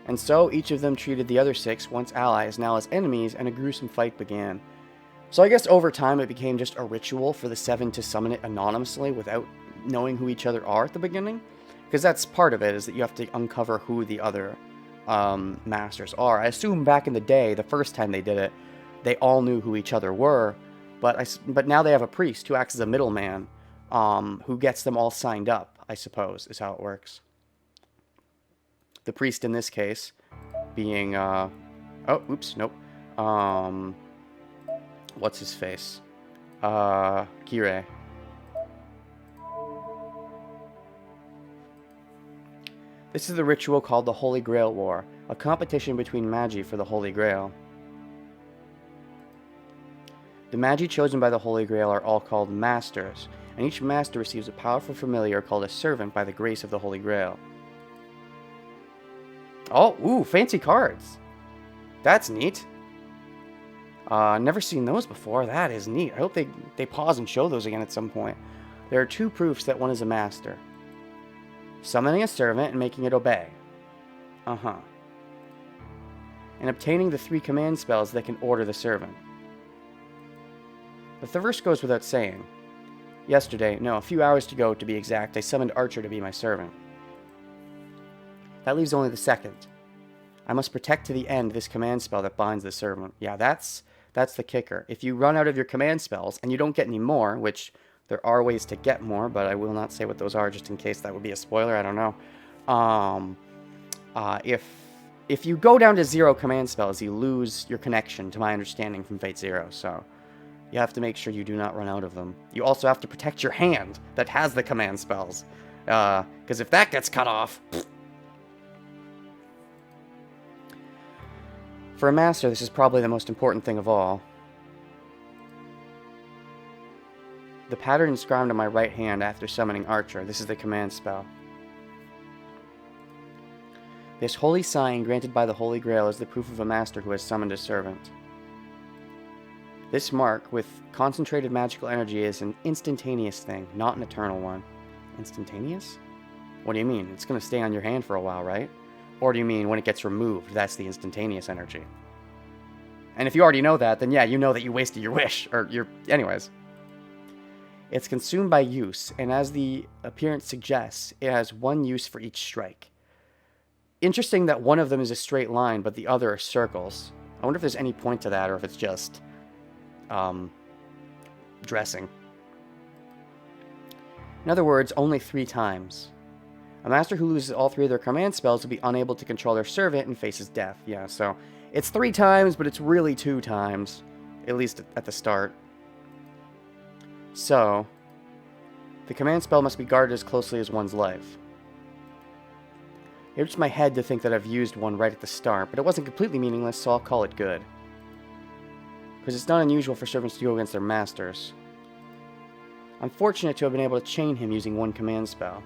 And so each of them treated the other 6, once allies, now as enemies, and a gruesome fight began. So I guess over time it became just a ritual for the 7 to summon it anonymously without knowing who each other are at the beginning. Because that's part of it, is that you have to uncover who the other masters are. I assume back in the day, the first time they did it, they all knew who each other were. But now they have a priest who acts as a middleman, who gets them all signed up, I suppose, is how it works. The priest in this case being, oh, oops, nope. What's his face? Kirei. This is the ritual called the Holy Grail War, a competition between Magi for the Holy Grail. The Magi chosen by the Holy Grail are all called Masters, and each Master receives a powerful familiar called a servant by the grace of the Holy Grail. Oh, ooh, fancy cards. That's neat. Never seen those before. That is neat. I hope they pause and show those again at some point. There are 2 proofs that one is a master. Summoning a servant and making it obey. And obtaining the 3 command spells that can order the servant. The first goes without saying. Yesterday, no, a few hours ago to be exact, I summoned Archer to be my servant. That leaves only the second. I must protect to the end this command spell that binds the servant. Yeah, that's the kicker. If you run out of your command spells and you don't get any more, which there are ways to get more, but I will not say what those are just in case that would be a spoiler, I don't know. If you go down to 0 command spells, you lose your connection, to my understanding, from Fate Zero, so you have to make sure you do not run out of them. You also have to protect your hand that has the command spells, because if that gets cut off... For a master, this is probably the most important thing of all. The pattern inscribed on my right hand after summoning Archer. This is the command spell. This holy sign granted by the Holy Grail is the proof of a master who has summoned a servant. This mark with concentrated magical energy is an instantaneous thing, not an eternal one. Instantaneous? What do you mean? It's going to stay on your hand for a while, right? Or do you mean when it gets removed, that's the instantaneous energy? And if you already know that, then yeah, you know that you wasted your wish, or your... Anyways. It's consumed by use, and as the appearance suggests, it has one use for each strike. Interesting that one of them is a straight line, but the other are circles. I wonder if there's any point to that, or if it's just... dressing. In other words, only 3 times. A master who loses all 3 of their command spells will be unable to control their servant and faces death. Yeah, so it's 3 times, but it's really 2 times. At least at the start. So, the command spell must be guarded as closely as one's life. It hurts my head to think that I've used one right at the start, but it wasn't completely meaningless, so I'll call it good. Because it's not unusual for servants to go against their masters. I'm fortunate to have been able to chain him using 1 command spell.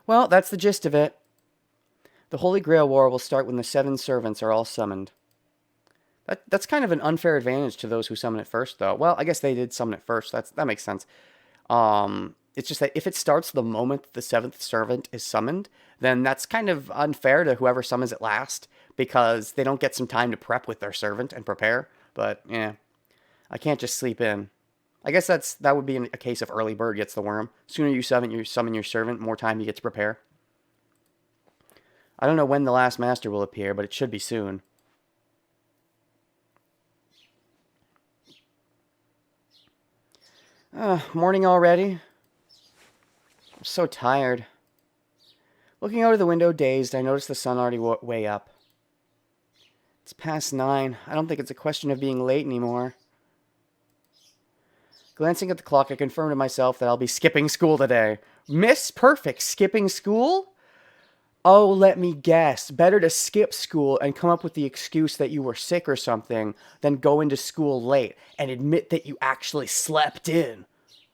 Well, that's the gist of it. The Holy Grail War will start when the 7 servants are all summoned. That's kind of an unfair advantage to those who summon it first, though. Well, I guess they did summon it first. That makes sense. It's just that if it starts the moment the 7th servant is summoned, then that's kind of unfair to whoever summons it last, because they don't get some time to prep with their servant and prepare. But, yeah, I can't just sleep in. I guess that would be a case of early bird gets the worm. Sooner you summon your servant, more time you get to prepare. I don't know when the last master will appear, but it should be soon. Morning already? I'm so tired. Looking out of the window dazed, I noticed the sun already way up. It's past 9. I don't think it's a question of being late anymore. Glancing at the clock, I confirmed to myself that I'll be skipping school today. Miss Perfect, skipping school? Oh, let me guess. Better to skip school and come up with the excuse that you were sick or something than go into school late and admit that you actually slept in.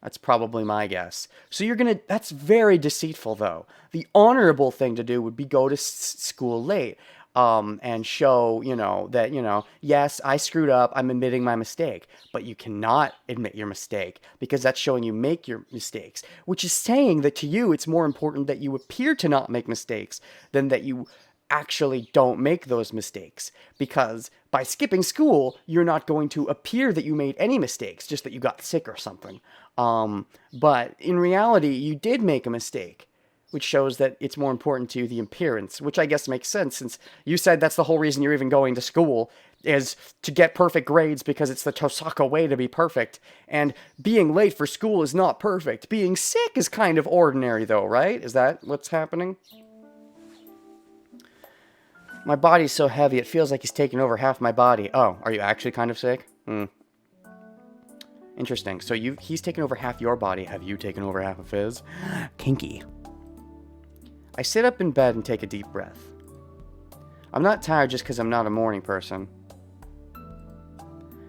That's probably my guess. So you're gonna... That's very deceitful, though. The honorable thing to do would be go to school late. And show, that, yes, I screwed up, I'm admitting my mistake. But you cannot admit your mistake, because that's showing you make your mistakes. Which is saying that to you, it's more important that you appear to not make mistakes than that you actually don't make those mistakes. Because by skipping school, you're not going to appear that you made any mistakes, just that you got sick or something. But in reality, you did make a mistake. Which shows that it's more important to you, the appearance, which I guess makes sense, since you said that's the whole reason you're even going to school, is to get perfect grades because it's the Tosaka way to be perfect. And being late for school is not perfect. Being sick is kind of ordinary, though, right? Is that what's happening? My body's so heavy, it feels like he's taking over half my body. Oh, are you actually kind of sick? Interesting. So he's taken over half your body. Have you taken over half of his? Kinky. I sit up in bed and take a deep breath. I'm not tired just because I'm not a morning person.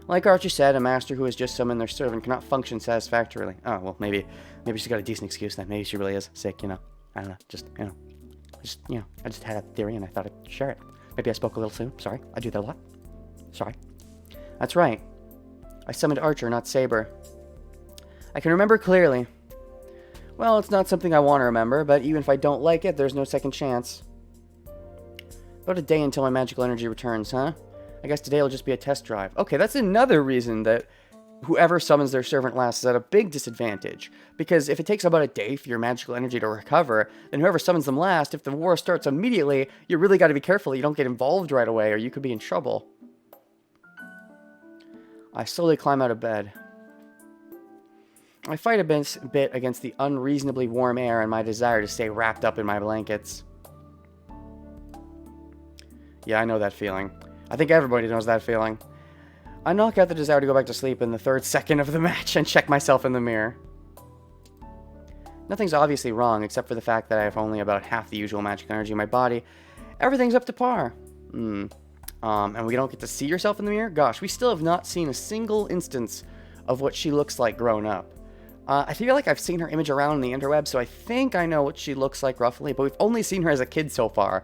Like Archie said, a master who has just summoned their servant cannot function satisfactorily. Oh, well, maybe she's got a decent excuse then. Maybe she really is sick, I don't know, I just had a theory and I thought I'd share it. Maybe I spoke a little soon. Sorry, I do that a lot. Sorry. That's right. I summoned Archer, not Saber. I can remember clearly. Well, it's not something I want to remember, but even if I don't like it, there's no second chance. About a day until my magical energy returns, huh? I guess today will just be a test drive. Okay, that's another reason that whoever summons their servant last is at a big disadvantage. Because if it takes about a day for your magical energy to recover, then whoever summons them last, if the war starts immediately, you really got to be careful you don't get involved right away, or you could be in trouble. I slowly climb out of bed. I fight a bit against the unreasonably warm air and my desire to stay wrapped up in my blankets. Yeah, I know that feeling. I think everybody knows that feeling. I knock out the desire to go back to sleep in the 3rd second of the match and check myself in the mirror. Nothing's obviously wrong, except for the fact that I have only about half the usual magic energy in my body. Everything's up to par. And we don't get to see yourself in the mirror? Gosh, we still have not seen a single instance of what she looks like grown up. I feel like I've seen her image around on the interweb, so I think I know what she looks like roughly, but we've only seen her as a kid so far,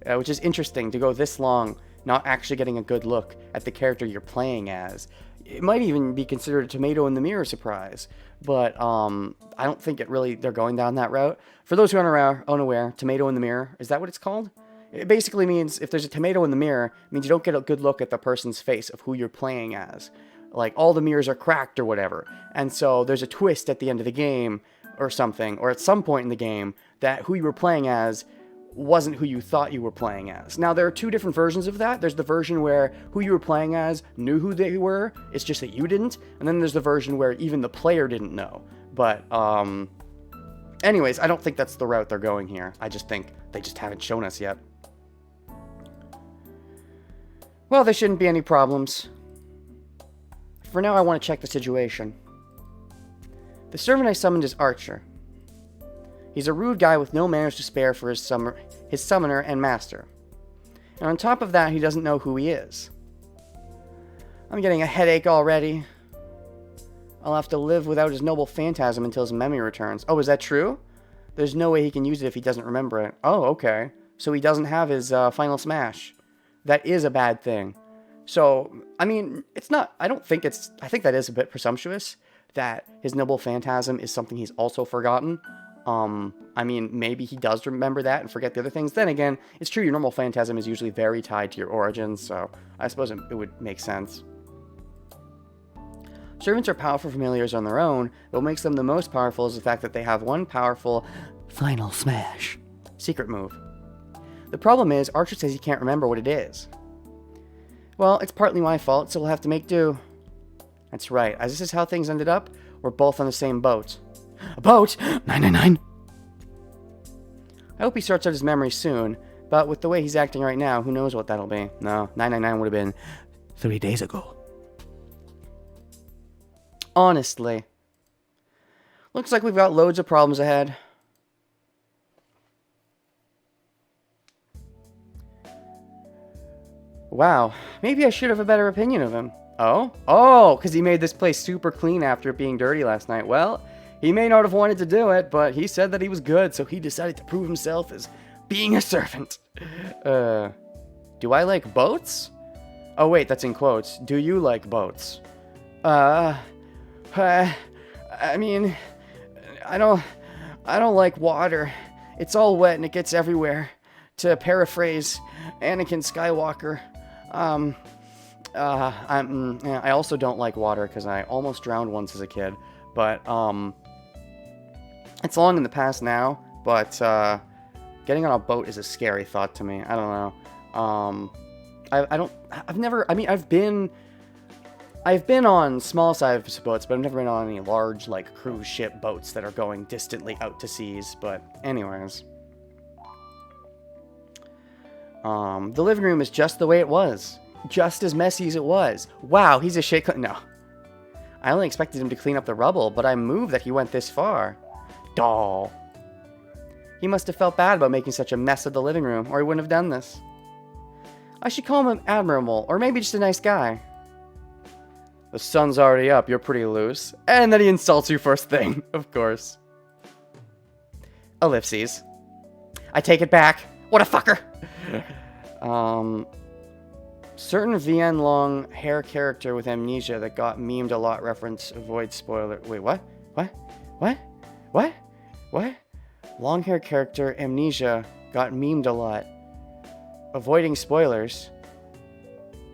which is interesting to go this long not actually getting a good look at the character you're playing as. It might even be considered a tomato in the mirror surprise, but I don't think they're going down that route. For those who are unaware, tomato in the mirror, is that what it's called? It basically means if there's a tomato in the mirror, it means you don't get a good look at the person's face of who you're playing as. Like, all the mirrors are cracked or whatever. And so there's a twist at the end of the game or something, or at some point in the game, that who you were playing as wasn't who you thought you were playing as. Now, there are two different versions of that. There's the version where who you were playing as knew who they were, it's just that you didn't. And then there's the version where even the player didn't know. But, anyways, I don't think that's the route they're going here. I just think they just haven't shown us yet. Well, there shouldn't be any problems. For now, I want to check the situation. The servant I summoned is Archer. He's a rude guy with no manners to spare for his summoner and master. And on top of that, he doesn't know who he is. I'm getting a headache already. I'll have to live without his noble phantasm until his memory returns. Oh, is that true? There's no way he can use it if he doesn't remember it. Oh, okay. So he doesn't have his final smash. That is a bad thing. So, I mean, it's not... I think that is a bit presumptuous, that his noble phantasm is something he's also forgotten. I mean, maybe he does remember that and forget the other things. Then again, it's true, your normal phantasm is usually very tied to your origins, so I suppose it would make sense. Servants are powerful familiars on their own, but what makes them the most powerful is the fact that they have one powerful Final smash. secret move. The problem is, Archer says he can't remember what it is. Well, it's partly my fault, so we'll have to make do. That's right, as this is how things ended up, we're both on the same boat. A boat? 999! I hope he sorts out his memory soon, but with the way he's acting right now, who knows what that'll be. No, 999 would have been 3 days ago. honestly. Looks like we've got loads of problems ahead. Wow, maybe I should have a better opinion of him. Oh? Oh, because he made this place super clean after it being dirty last night. Well, he may not have wanted to do it, but he said that he was good, so he decided to prove himself as being a servant. Do I like boats? Oh wait, that's in quotes. Do you like boats? I mean, I don't like water. It's all wet and it gets everywhere. To paraphrase Anakin Skywalker, I also don't like water because I almost drowned once as a kid. But it's long in the past now. But getting on a boat is a scary thought to me. I don't know. I've been on small size boats, but I've never been on any large like cruise ship boats that are going distantly out to seas. But anyways. The living room is just the way it was. Just as messy as it was. Wow, he's a shit. No. I only expected him to clean up the rubble, but I'm moved that he went this far. Doll. He must have felt bad about making such a mess of the living room, or he wouldn't have done this. I should call him admirable, or maybe just a nice guy. The sun's already up, you're pretty loose. And then he insults you first thing, of course. Ellipses. I take it back. What a fucker! Certain VN long hair character with amnesia that got memed a lot reference avoid spoiler. Wait, what? What? Long hair character amnesia got memed a lot. Avoiding spoilers.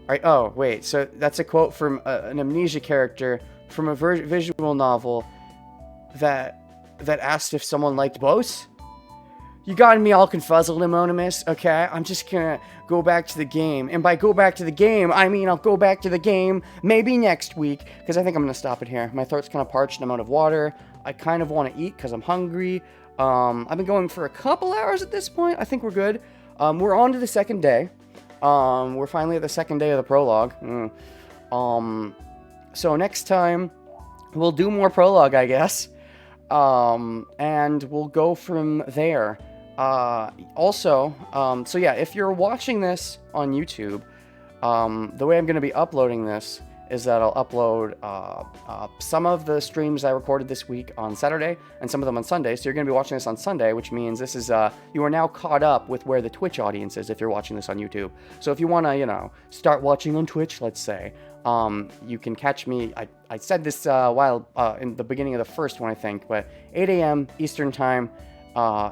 Alright, oh, wait, so that's a quote from an amnesia character from a visual novel that asked if someone liked boats? You got me all confuzzled, Anonymous, okay? I'm just gonna go back to the game. And by go back to the game, I mean I'll go back to the game maybe next week, because I think I'm gonna stop it here. My throat's kind of parched and I'm out of water. I kind of want to eat because I'm hungry. I've been going for a couple hours at this point. I think we're good. We're on to the second day. We're finally at the second day of the prologue. So next time, we'll do more prologue, I guess. And we'll go from there. So yeah, if you're watching this on YouTube, the way I'm going to be uploading this is that I'll upload some of the streams I recorded this week on Saturday and some of them on Sunday. So you're going to be watching this on Sunday, which means this is you are now caught up with where the Twitch audience is if you're watching this on YouTube. So if you want to, start watching on Twitch, let's say, you can catch me. I said this while in the beginning of the first one, I think, but 8 a.m. Eastern Time,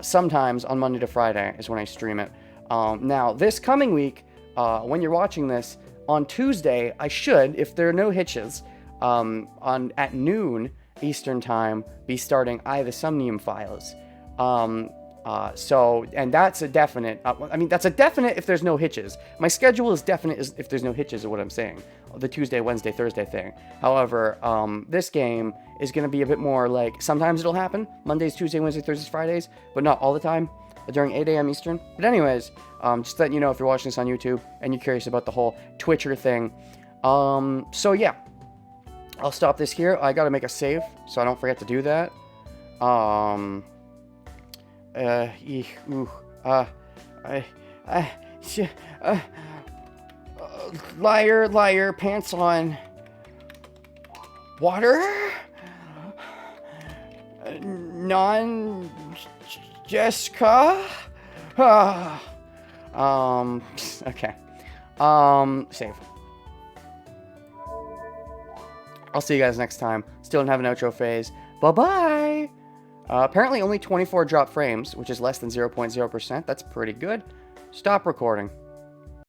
sometimes on Monday to Friday is when I stream it. Now, this coming week, when you're watching this, on Tuesday, I should, if there are no hitches, at noon Eastern Time, be starting I, the Somnium Files. And that's a definite, that's a definite if there's no hitches. My schedule is definite if there's no hitches, is what I'm saying. The Tuesday, Wednesday, Thursday thing. However, this game is going to be a bit more like, sometimes it'll happen, Mondays, Tuesday, Wednesday, Thursdays, Fridays, but not all the time, during 8 a.m. Eastern. But anyways, just letting you know if you're watching this on YouTube and you're curious about the whole Twitcher thing. So yeah, I'll stop this here. I gotta make a save, so I don't forget to do that. Liar, liar, pants on. Water? Jessica? Okay. Save. I'll see you guys next time. Still don't have an outro phase. Bye-bye! Apparently only 24 drop frames, which is less than 0.0%. That's pretty good. Stop recording.